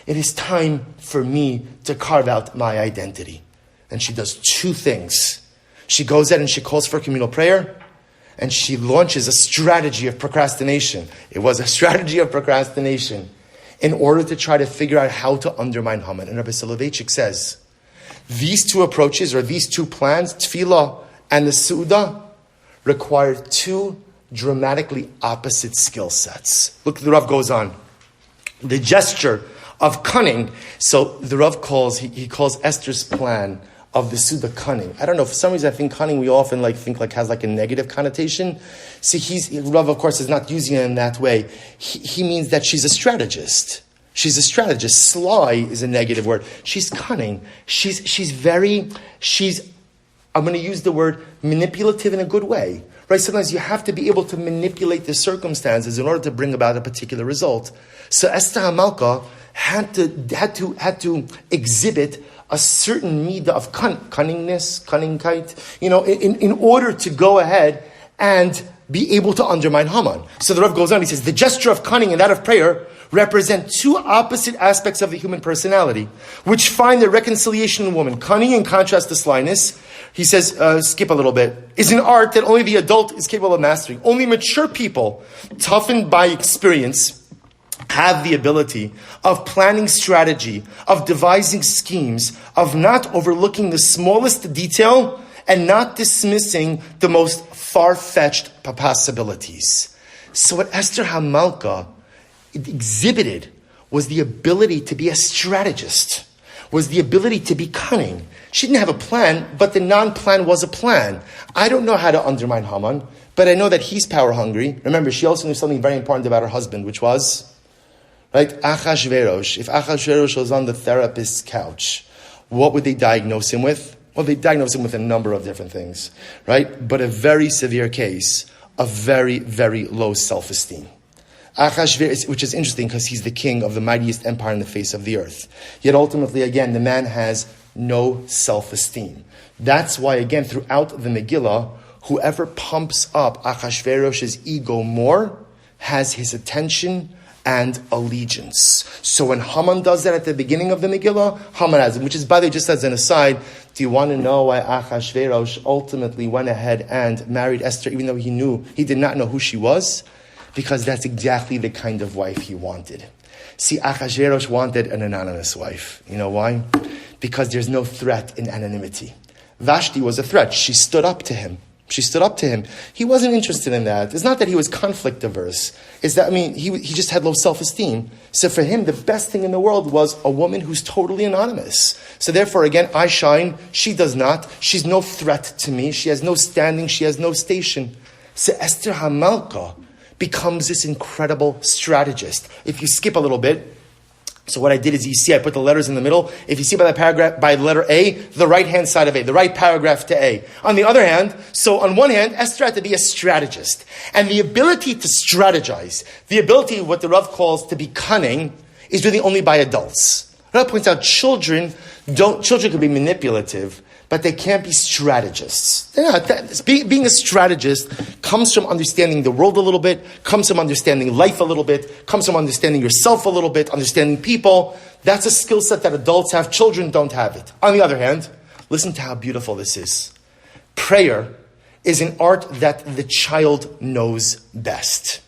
It is time for me to carve out my identity. And she does two things. She goes out and she calls for communal prayer. and she launches a strategy of procrastination. It was a strategy of procrastination in order to try to figure out how to undermine Haman. And Rabbi Soloveitchik says, these two approaches, or these two plans, Tefillah and the Su'udah, require two dramatically opposite skill sets. Look, the Rav goes on. The gesture of cunning. So the Rav he calls Esther's plan of the Suda cunning. I don't know, for some reason I think cunning we often think has a negative connotation. See, Rav of course is not using it in that way. He means that she's a strategist. She's a strategist. Sly is a negative word. She's cunning. I'm going to use the word manipulative in a good way. Right? Sometimes you have to be able to manipulate the circumstances in order to bring about a particular result. So Esther HaMalka had to exhibit a certain midah of cunningness, cunningkeit, in order to go ahead and be able to undermine Haman. So the Rav goes on, he says, the gesture of cunning and that of prayer represent two opposite aspects of the human personality, which find their reconciliation in woman. Cunning, in contrast to slyness, he says, skip a little bit, is an art that only the adult is capable of mastering. Only mature people, toughened by experience, have the ability of planning strategy, of devising schemes, of not overlooking the smallest detail and not dismissing the most far-fetched possibilities. So what Esther HaMalka exhibited was the ability to be a strategist, was the ability to be cunning. She didn't have a plan, but the non-plan was a plan. I don't know how to undermine Haman, but I know that he's power hungry. Remember, she also knew something very important about her husband, which was, right, Achashverosh. If Achashverosh was on the therapist's couch, what would they diagnose him with? Well, they diagnose him with a number of different things, right? But a very severe case of very, very low self-esteem. Achashverosh, which is interesting because he's the king of the mightiest empire in the face of the earth. Yet ultimately, again, the man has no self-esteem. That's why, again, throughout the Megillah, whoever pumps up Achashverosh's ego more has his attention and allegiance. So when Haman does that at the beginning of the Megillah, Haman has it, which is, by the way, just as an aside, do you want to know why Achashverosh ultimately went ahead and married Esther, even though he did not know who she was? Because that's exactly the kind of wife he wanted. See, Achashverosh wanted an anonymous wife. You know why? Because there's no threat in anonymity. Vashti was a threat. She stood up to him. He wasn't interested in that. It's not that he was conflict averse. It's that, he just had low self-esteem. So for him, the best thing in the world was a woman who's totally anonymous. So therefore, again, I shine. She does not. She's no threat to me. She has no standing. She has no station. So Esther HaMalka becomes this incredible strategist. If you skip a little bit, so what I did is, you see, I put the letters in the middle. If you see by the paragraph, by the letter A, the right-hand side of A, the right paragraph to A. On the other hand, so on one hand, Esther had to be a strategist. And the ability to strategize, the ability, what the Rav calls to be cunning, is really only by adults. Rav points out children can be manipulative, but they can't be strategists. Being a strategist comes from understanding the world a little bit, comes from understanding life a little bit, comes from understanding yourself a little bit, understanding people. That's a skill set that adults have. Children don't have it. On the other hand, listen to how beautiful this is. Prayer is an art that the child knows best.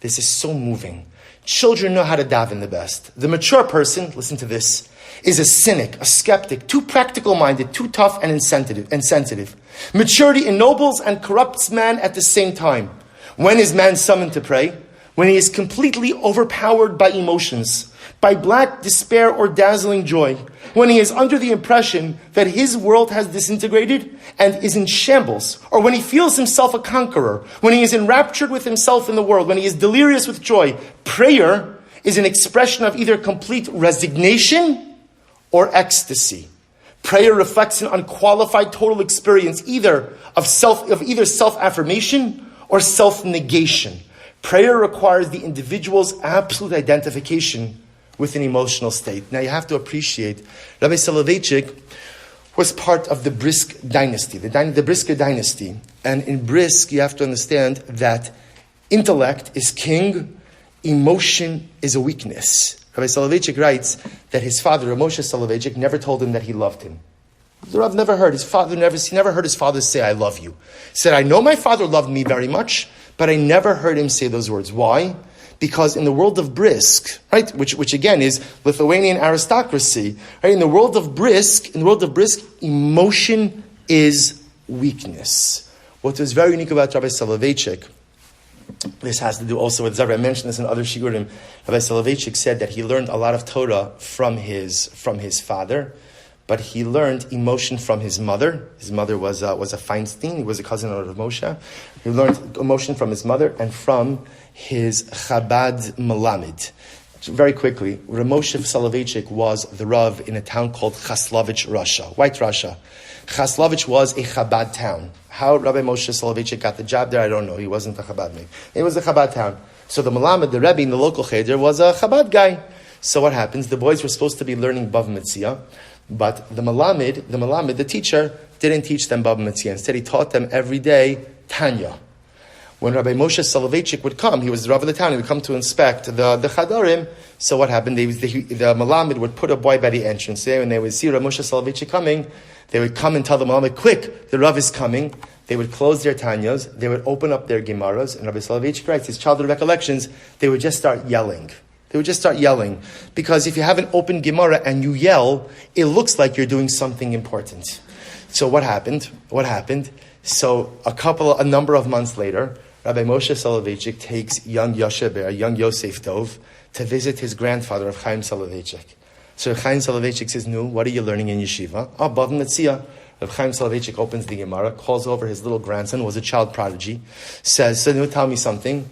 This is so moving. Children know how to daven the best. The mature person, listen to this, is a cynic, a skeptic, too practical-minded, too tough and insensitive. Maturity ennobles and corrupts man at the same time. When is man summoned to pray? When he is completely overpowered by emotions, by black despair or dazzling joy. When he is under the impression that his world has disintegrated and is in shambles. Or when he feels himself a conqueror. When he is enraptured with himself in the world. When he is delirious with joy. Prayer is an expression of either complete resignation or ecstasy. Prayer reflects an unqualified total experience either of self-affirmation or self-negation. Prayer requires the individual's absolute identification with an emotional state. Now you have to appreciate, Rabbi Soloveitchik was part of the Brisk dynasty, the Brisker dynasty. And in Brisk, you have to understand that intellect is king, emotion is a weakness. Rabbi Soloveitchik writes that his father, Moshe Soloveitchik, never told him that he loved him. The Rav never heard. He never heard his father say, I love you. He said, I know my father loved me very much, but I never heard him say those words. Why? Because in the world of brisk, right, which again is Lithuanian aristocracy, right, in the world of brisk, emotion is weakness. What was very unique about Rabbi Soloveitchik, this has to do also with Zara. I mentioned this in other shigurim. Rabbi Soloveitchik said that he learned a lot of Torah from his father, but he learned emotion from his mother. His mother was a Feinstein. He was a cousin of Moshe. He learned emotion from his mother and from his Chabad Melamed. Very quickly, Rav Moshe Soloveitchik was the Rav in a town called Chaslovich, Russia, White Russia. Chaslovich was a Chabad town. How Rabbi Moshe Soloveitchik got the job there, I don't know. He wasn't a Chabadnik. It was a Chabad town. So the Melamed, the Rebbe in the local cheder, was a Chabad guy. So what happens? The boys were supposed to be learning Bav Mitzvah, but the Melamed, the teacher, didn't teach them Bav Mitzvah. Instead, he taught them every day Tanya. When Rabbi Moshe Soloveitchik would come, he was the Rav of the town, he would come to inspect the Chadarim. So what happened? The Melamed would put a boy by the entrance there, and they would see Rabbi Moshe Soloveitchik coming. They would come and tell the Melamed, quick, the Rav is coming. They would close their Tanyas, they would open up their Gemaras, and Rabbi Soloveitchik writes, his childhood recollections, they would just start yelling. Because if you have an open Gemara and you yell, it looks like you're doing something important. So what happened? So a number of months later, Rabbi Moshe Soloveitchik takes young Yosheber, young Yosef Dov, to visit his grandfather of Chaim Soloveitchik. So Chaim Soloveitchik says, "No, what are you learning in yeshiva?" Bav Metzia. Rav Chaim Soloveitchik opens the Gemara, calls over his little grandson, who was a child prodigy, says, "So tell me something."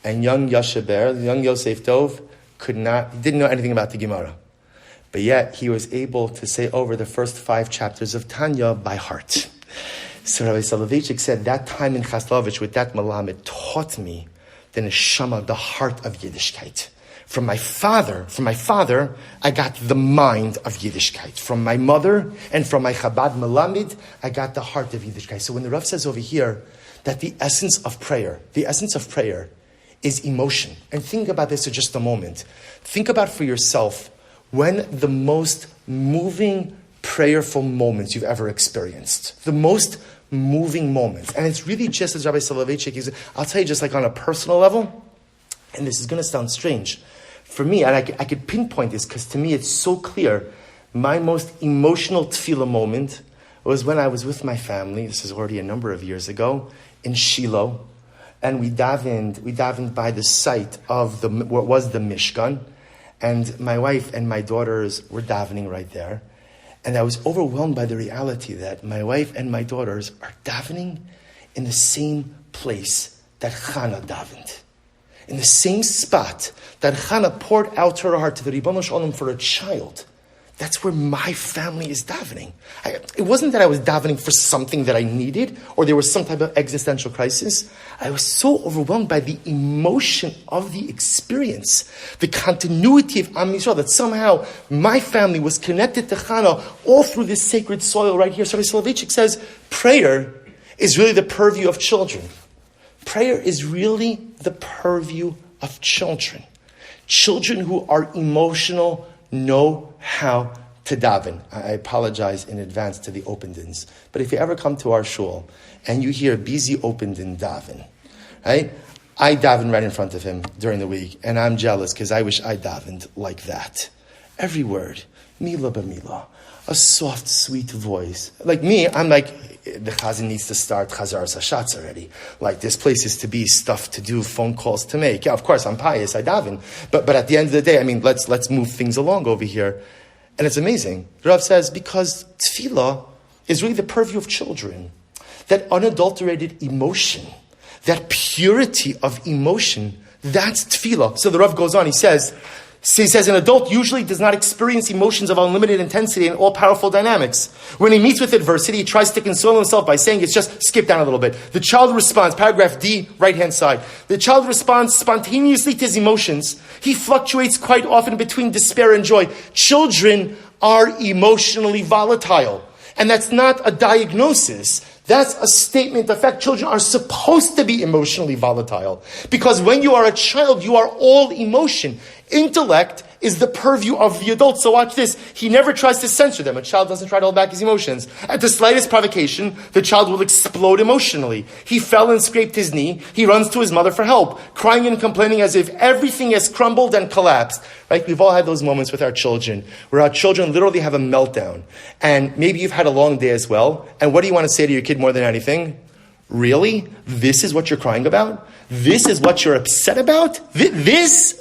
And young Yosheber, young Yosef Dov, didn't know anything about the Gemara. But yet, he was able to say over the first 5 chapters of Tanya by heart. So Rabbi Soloveitchik said, that time in Chaslovich with that Melamed taught me the neshama, the heart of Yiddishkeit. From my father, I got the mind of Yiddishkeit. From my mother and from my Chabad Melamed, I got the heart of Yiddishkeit. So when the Rav says over here that the essence of prayer is emotion. And think about this for just a moment. Think about for yourself when the most moving, prayerful moments you've ever experienced. The most moving moments. And it's really just as Rabbi Soloveitchik is, I'll tell you just like on a personal level, and this is going to sound strange. For me, and I could pinpoint this because to me it's so clear, my most emotional tefillah moment was when I was with my family, this is already a number of years ago, in Shiloh. And we davened by the site of what was the Mishkan, and my wife and my daughters were davening right there. And I was overwhelmed by the reality that my wife and my daughters are davening in the same place that Chana davened. In the same spot that Chana poured out her heart to the Ribono Shel Olam for a child. That's where my family is davening. It wasn't that I was davening for something that I needed or there was some type of existential crisis. I was so overwhelmed by the emotion of the experience, the continuity of Am Yisrael, that somehow my family was connected to Chana all through this sacred soil right here. So Rabbi Soloveitchik says, prayer is really the purview of children. Prayer is really the purview of children. Children who are emotional know how to daven. I apologize in advance to the Opendins, but if you ever come to our shul and you hear Bizi Opendin daven, right? I daven right in front of him during the week, and I'm jealous because I wish I davened like that. Every word, mila b'mila, a soft, sweet voice. Like me, I'm like, the chazan needs to start Chazar Sashatz already. Like, this place is to be, stuff to do, phone calls to make. Yeah, of course, I'm pious, I daven. But at the end of the day, I mean, let's move things along over here. And it's amazing. The Rav says, because tefillah is really the purview of children. That unadulterated emotion, that purity of emotion, that's tefillah. So the Rav goes on, he says, an adult usually does not experience emotions of unlimited intensity and all-powerful dynamics. When he meets with adversity, he tries to console himself by saying, it's just skip down a little bit. The child responds, paragraph D, right-hand side. The child responds spontaneously to his emotions. He fluctuates quite often between despair and joy. Children are emotionally volatile. And that's not a diagnosis. That's a statement of fact. Children are supposed to be emotionally volatile. Because when you are a child, you are all emotion. Intellect is the purview of the adult. So watch this. He never tries to censor them. A child doesn't try to hold back his emotions. At the slightest provocation, the child will explode emotionally. He fell and scraped his knee. He runs to his mother for help, crying and complaining as if everything has crumbled and collapsed. Right? We've all had those moments with our children, where our children literally have a meltdown. And maybe you've had a long day as well. And what do you want to say to your kid more than anything? Really? This is what you're crying about? This is what you're upset about? This.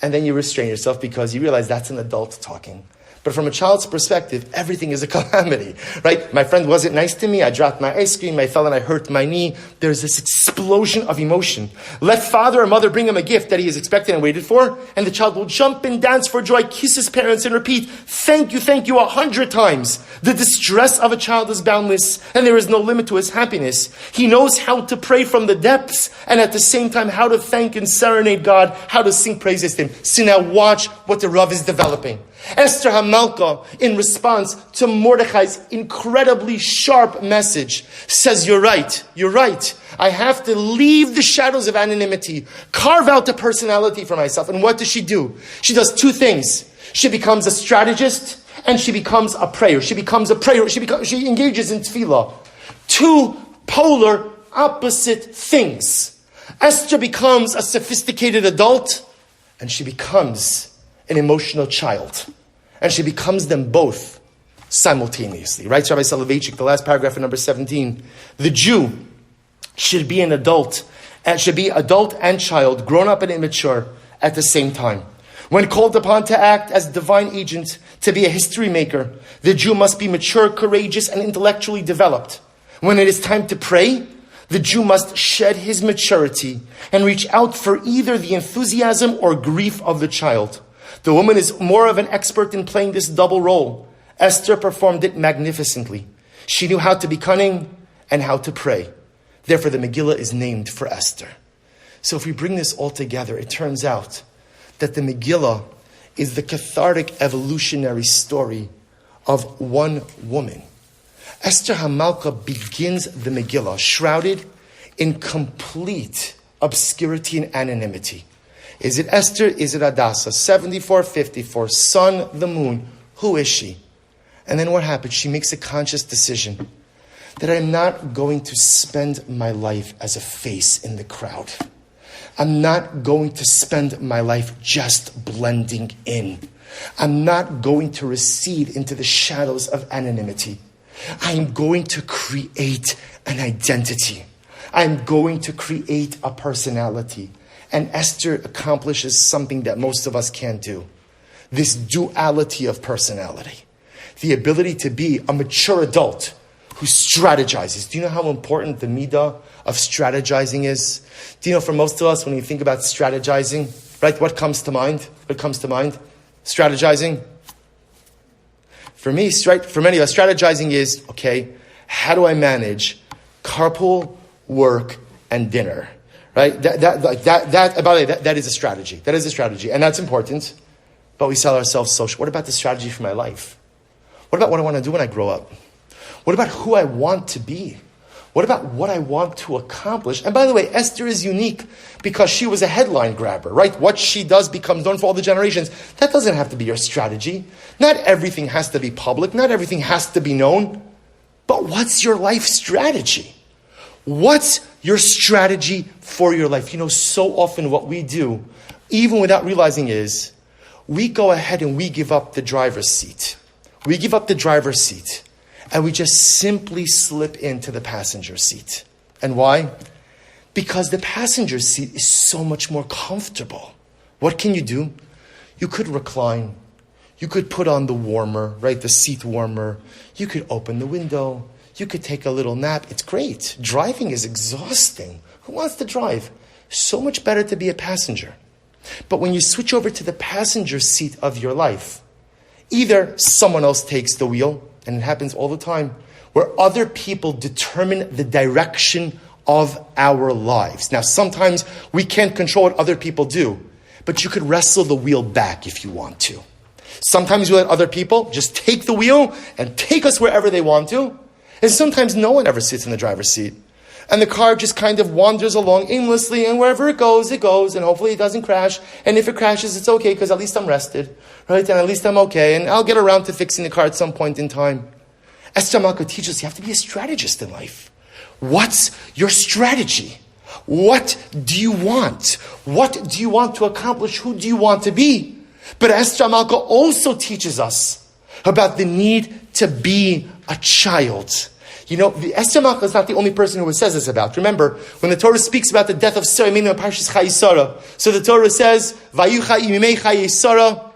And then you restrain yourself because you realize that's an adult talking. But from a child's perspective, everything is a calamity, right? My friend wasn't nice to me. I dropped my ice cream. I fell and I hurt my knee. There's this explosion of emotion. Let father or mother bring him a gift that he is expected and waited for, and the child will jump and dance for joy, kiss his parents, and repeat, thank you, 100 times. The distress of a child is boundless, and there is no limit to his happiness. He knows how to pray from the depths, and at the same time, how to thank and serenade God, how to sing praises to him. So now watch what the Rav is developing. Esther HaMalka, in response to Mordechai's incredibly sharp message, says, you're right. I have to leave the shadows of anonymity, carve out the personality for myself. And what does she do? She does two things. She becomes a strategist and she becomes a prayer. She engages in tefillah. Two polar opposite things. Esther becomes a sophisticated adult and she becomes an emotional child. And she becomes them both simultaneously. Writes Rabbi Soloveitchik, the last paragraph in number 17. The Jew should be an adult, and should be adult and child, grown up and immature at the same time. When called upon to act as divine agent, to be a history maker, the Jew must be mature, courageous, and intellectually developed. When it is time to pray, the Jew must shed his maturity and reach out for either the enthusiasm or grief of the child. The woman is more of an expert in playing this double role. Esther performed it magnificently. She knew how to be cunning and how to pray. Therefore, the Megillah is named for Esther. So if we bring this all together, it turns out that the Megillah is the cathartic evolutionary story of one woman. Esther HaMalka begins the Megillah shrouded in complete obscurity and anonymity. Is it Esther? Is it Hadassah? 7454, sun, the moon. Who is she? And then what happens? She makes a conscious decision that I'm not going to spend my life as a face in the crowd. I'm not going to spend my life just blending in. I'm not going to recede into the shadows of anonymity. I'm going to create an identity. I'm going to create a personality. And Esther accomplishes something that most of us can't do. This duality of personality. The ability to be a mature adult who strategizes. Do you know how important the midah of strategizing is? Do you know for most of us, when we think about strategizing, right, what comes to mind? Strategizing. For me, for many of us, strategizing is, okay, how do I manage carpool, work, and dinner? Right? By the way, that is a strategy. That is a strategy. And that's important. But we sell ourselves so short. What about the strategy for my life? What about what I want to do when I grow up? What about who I want to be? What about what I want to accomplish? And by the way, Esther is unique because she was a headline grabber, right? What she does becomes known for all the generations. That doesn't have to be your strategy. Not everything has to be public. Not everything has to be known. But what's your life strategy? What's your strategy for your life? You know, so often what we do, even without realizing, is we go ahead and we give up the driver's seat. We give up the driver's seat and we just simply slip into the passenger seat. And why? Because the passenger seat is so much more comfortable. What can you do? You could recline. You could put on the warmer, right? The seat warmer. You could open the window. You could take a little nap. It's great. Driving is exhausting. Who wants to drive? So much better to be a passenger. But when you switch over to the passenger seat of your life, either someone else takes the wheel, and it happens all the time, where other people determine the direction of our lives. Now, sometimes we can't control what other people do, but you could wrestle the wheel back if you want to. Sometimes we let other people just take the wheel and take us wherever they want to. And sometimes no one ever sits in the driver's seat. And the car just kind of wanders along aimlessly, and wherever it goes, and hopefully it doesn't crash. And if it crashes, it's okay, because at least I'm rested, right? And at least I'm okay, and I'll get around to fixing the car at some point in time. Esther Malka teaches you have to be a strategist in life. What's your strategy? What do you want? What do you want to accomplish? Who do you want to be? But Esther Malka also teaches us about the need to be a child. You know, the Esther Malka is not the only person who says this about. Remember, when the Torah speaks about the death of Sarah, meaning Parshas Chayei Sarah, so the Torah says, "Vayucha imimei Chayei Sarah,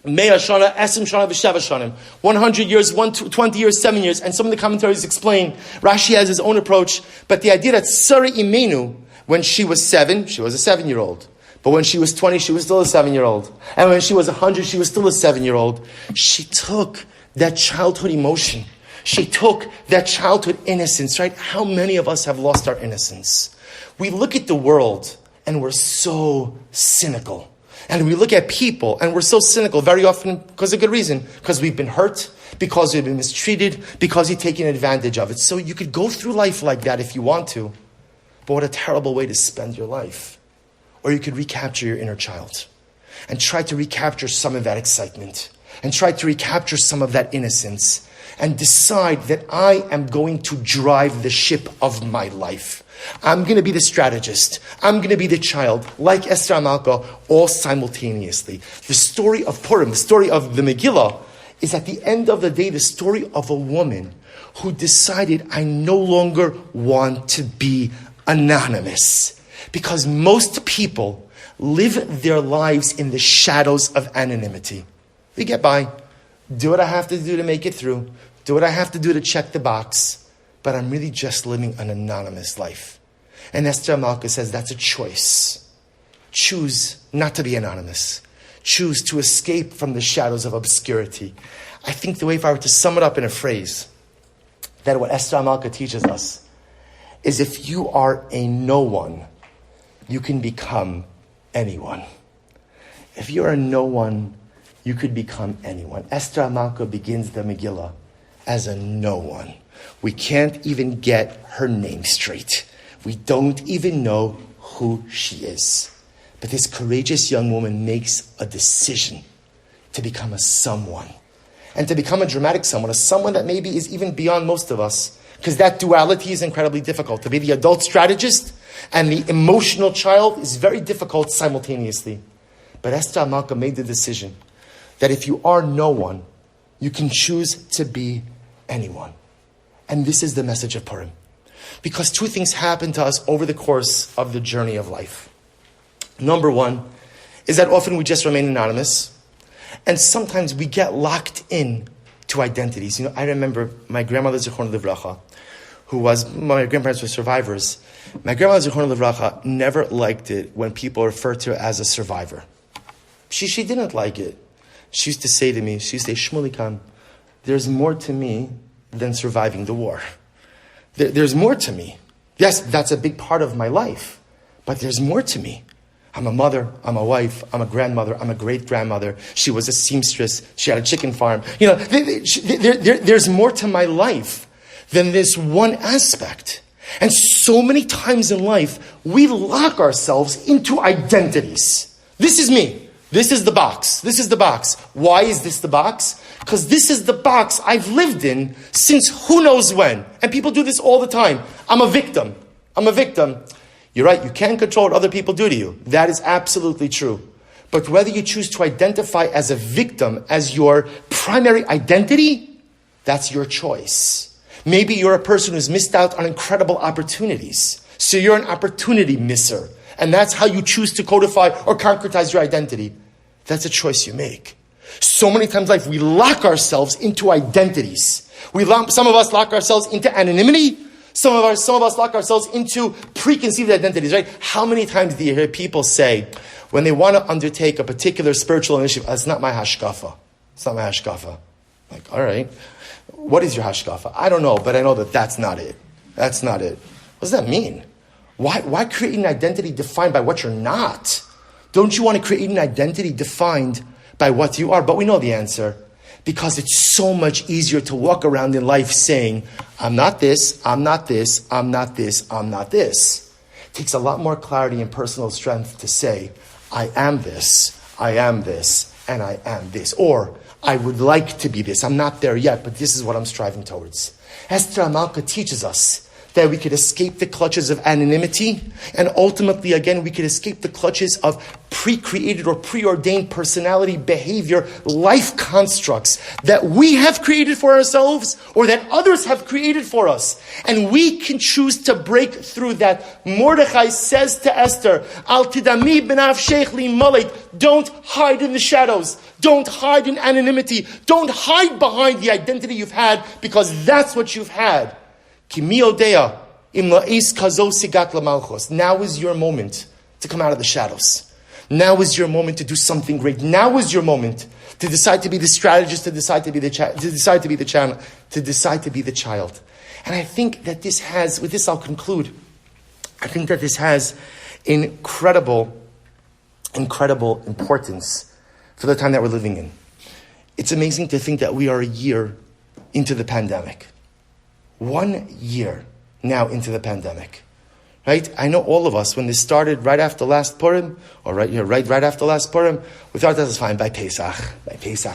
mea shana, esim shana, v'sheva shanim." 100 years, 20 years, 7 years. And some of the commentaries explain, Rashi has his own approach, but the idea that Sarah Imenu, when she was 7, she was a 7-year-old. But when she was 20, she was still a 7-year-old. And when she was 100, she was still a 7-year-old. She took that childhood emotion. She took that childhood innocence, right? How many of us have lost our innocence? We look at the world and we're so cynical. And we look at people and we're so cynical very often because of good reason. Because we've been hurt, because we've been mistreated, because we've taken advantage of it. So you could go through life like that if you want to. But what a terrible way to spend your life. Or you could recapture your inner child and try to recapture some of that excitement and try to recapture some of that innocence and decide that I am going to drive the ship of my life. I'm going to be the strategist. I'm going to be the child, like Esther Malka, all simultaneously. The story of Purim, the story of the Megillah, is at the end of the day the story of a woman who decided, I no longer want to be anonymous. Because most people live their lives in the shadows of anonymity. We get by. Do what I have to do to make it through. Do what I have to do to check the box. But I'm really just living an anonymous life. And Esther Malka says that's a choice. Choose not to be anonymous. Choose to escape from the shadows of obscurity. I think the way, if I were to sum it up in a phrase, that what Esther Malka teaches us is if you are a no one, you can become anyone. If you're a no one, you could become anyone. Esther Malka begins the Megillah as a no one. We can't even get her name straight. We don't even know who she is. But this courageous young woman makes a decision to become a someone. And to become a dramatic someone, a someone that maybe is even beyond most of us. Because that duality is incredibly difficult. To be the adult strategist and the emotional child is very difficult simultaneously. But Esther Malka made the decision that if you are no one, you can choose to be anyone. And this is the message of Purim. Because two things happen to us over the course of the journey of life. Number one is that often we just remain anonymous. And sometimes we get locked in to identities. You know, I remember my grandmother, Zichron Livracha, my grandparents were survivors. My grandmother, Zichron Livracha, never liked it when people referred to her as a survivor. She didn't like it. She used to say to me, Shmulikan, there's more to me than surviving the war. There's more to me. Yes, that's a big part of my life, but there's more to me. I'm a mother, I'm a wife, I'm a grandmother, I'm a great-grandmother. She was a seamstress. She had a chicken farm. You know, there's more to my life than this one aspect. And so many times in life, we lock ourselves into identities. This is me. This is the box. This is the box. Why is this the box? Because this is the box I've lived in since who knows when. And people do this all the time. I'm a victim. I'm a victim. You're right, you can't control what other people do to you. That is absolutely true. But whether you choose to identify as a victim, as your primary identity, that's your choice. Maybe you're a person who's missed out on incredible opportunities. So you're an opportunity misser. And that's how you choose to codify or concretize your identity. That's a choice you make. So many times in life, we lock ourselves into identities. Some of us lock ourselves into anonymity. Some of us lock ourselves into preconceived identities, right? How many times do you hear people say, when they want to undertake a particular spiritual initiative, it's not my hashkafa. It's not my hashkafa. Like, all right. What is your hashkafa? I don't know, but I know that that's not it. That's not it. What does that mean? Why create an identity defined by what you're not? Don't you want to create an identity defined by what you are? But we know the answer. Because it's so much easier to walk around in life saying, I'm not this, I'm not this, I'm not this, I'm not this. It takes a lot more clarity and personal strength to say, I am this, and I am this. Or, I would like to be this. I'm not there yet, but this is what I'm striving towards. Esther Hamalka teaches us that we could escape the clutches of anonymity, and ultimately, again, we could escape the clutches of pre-created or preordained personality, behavior, life constructs that we have created for ourselves or that others have created for us. And we can choose to break through that. Mordechai says to Esther, Al tidami b'naf sheikh li malit. Don't hide in the shadows. Don't hide in anonymity. Don't hide behind the identity you've had, because that's what you've had. Now is your moment to come out of the shadows. Now is your moment to do something great. Now is your moment to decide to be the strategist, to decide to be the child. And I think that this has, with this I'll conclude, I think that this has incredible importance for the time that we're living in. It's amazing to think that we are a year into the pandemic. 1 year now into the pandemic, right? I know all of us, when this started right after last Purim, or right after last Purim, we thought this is fine. By Pesach,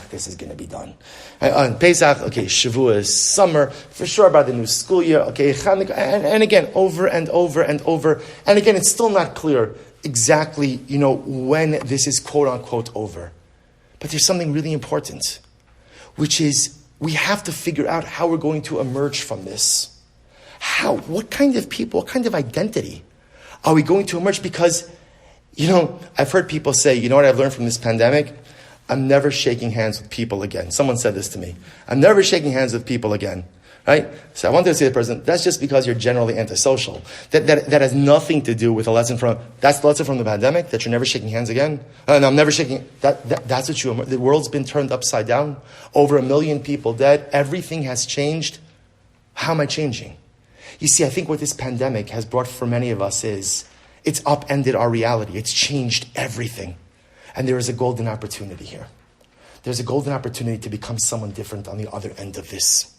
this is going to be done. On Pesach, okay, Shavuos, summer, for sure about the new school year, okay, Chanukah, and again, over and over and over. And again, it's still not clear exactly, when this is quote unquote over. But there's something really important, which is, we have to figure out how we're going to emerge from this. What kind of people, what kind of identity are we going to emerge? Because, I've heard people say, what I've learned from this pandemic? I'm never shaking hands with people again. Someone said this to me. I'm never shaking hands with people again. Right? So I wanted to say to the person, that's just because you're generally antisocial. That has nothing to do with that's the lesson from the pandemic, that you're never shaking hands again. And I'm never shaking, that's what the world's been turned upside down. Over 1 million people dead. Everything has changed. How am I changing? You see, I think what this pandemic has brought for many of us is, it's upended our reality. It's changed everything. And there is a golden opportunity here. There's a golden opportunity to become someone different on the other end of this.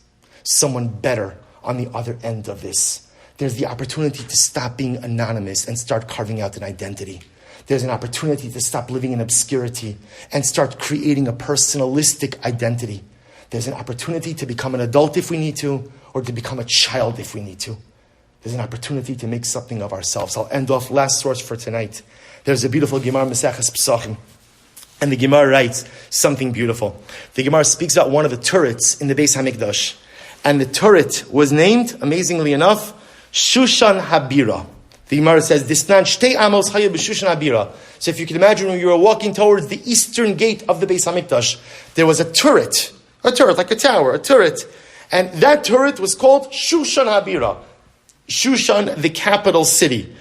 Someone better on the other end of this. There's the opportunity to stop being anonymous and start carving out an identity. There's an opportunity to stop living in obscurity and start creating a personalistic identity. There's an opportunity to become an adult if we need to, or to become a child if we need to. There's an opportunity to make something of ourselves. I'll end off, last source for tonight. There's a beautiful Gemara Maseches Pesachim. And the Gemara writes something beautiful. The Gemara speaks about one of the turrets in the Beis HaMikdash. And the turret was named, amazingly enough, Shushan Habira. The Gemara says, "Disnan shtei amos haya b'Shushan Habira." So if you can imagine, when you were walking towards the eastern gate of the Beis Hamikdash, there was a turret like a tower, a turret, and that turret was called Shushan Habira. Shushan, the capital city.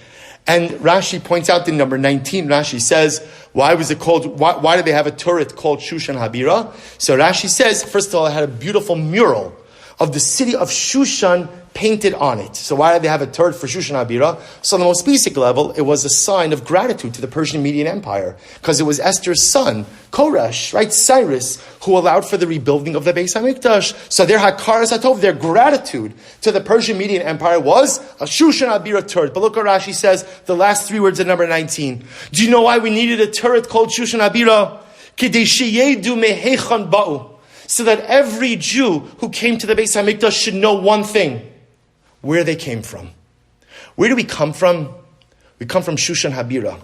And Rashi points out in number 19. Rashi says, why was it called? Why did they have a turret called Shushan Habira? So Rashi says, first of all, it had a beautiful mural of the city of Shushan painted on it. So why did they have a turret for Shushan Habira? So on the most basic level, it was a sign of gratitude to the Persian Median Empire, because it was Esther's son, Koresh, right, Cyrus, who allowed for the rebuilding of the Beis HaMikdash. So their Hakaras Hatov, their gratitude to the Persian Median Empire was a Shushan Habira turret. But look what Rashi says, the last 3 words of number 19. Do you know why we needed a turret called Shushan Habira? Kedei sheyedu mehechan ba'u. So that every Jew who came to the Beis HaMikdash should know one thing: where they came from. Where do we come from? We come from Shushan Habira.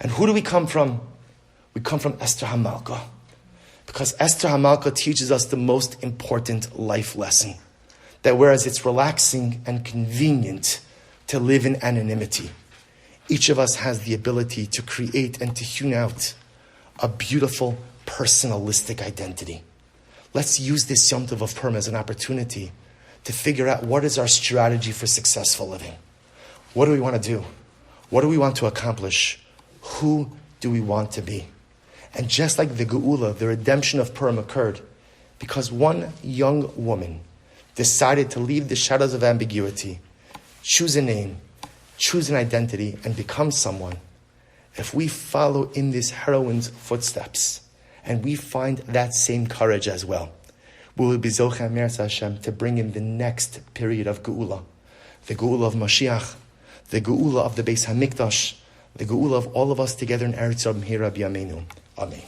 And who do we come from? We come from Esther Hamalka. Because Esther Hamalka teaches us the most important life lesson. That whereas it's relaxing and convenient to live in anonymity, each of us has the ability to create and to hewn out a beautiful personalistic identity. Let's use this Yom Tov of Purim as an opportunity to figure out what is our strategy for successful living. What do we want to do? What do we want to accomplish? Who do we want to be? And just like the Geula, the redemption of Purim occurred because one young woman decided to leave the shadows of ambiguity, choose a name, choose an identity, and become someone. If we follow in this heroine's footsteps and we find that same courage as well. We will be Zocheh Meretz Hashem to bring in the next period of Geula, the Geula of Mashiach, the Geula of the Beis Hamikdash, the Geula of all of us together in Eretz Yisrael B'Mehira B'Yameinu. Amen.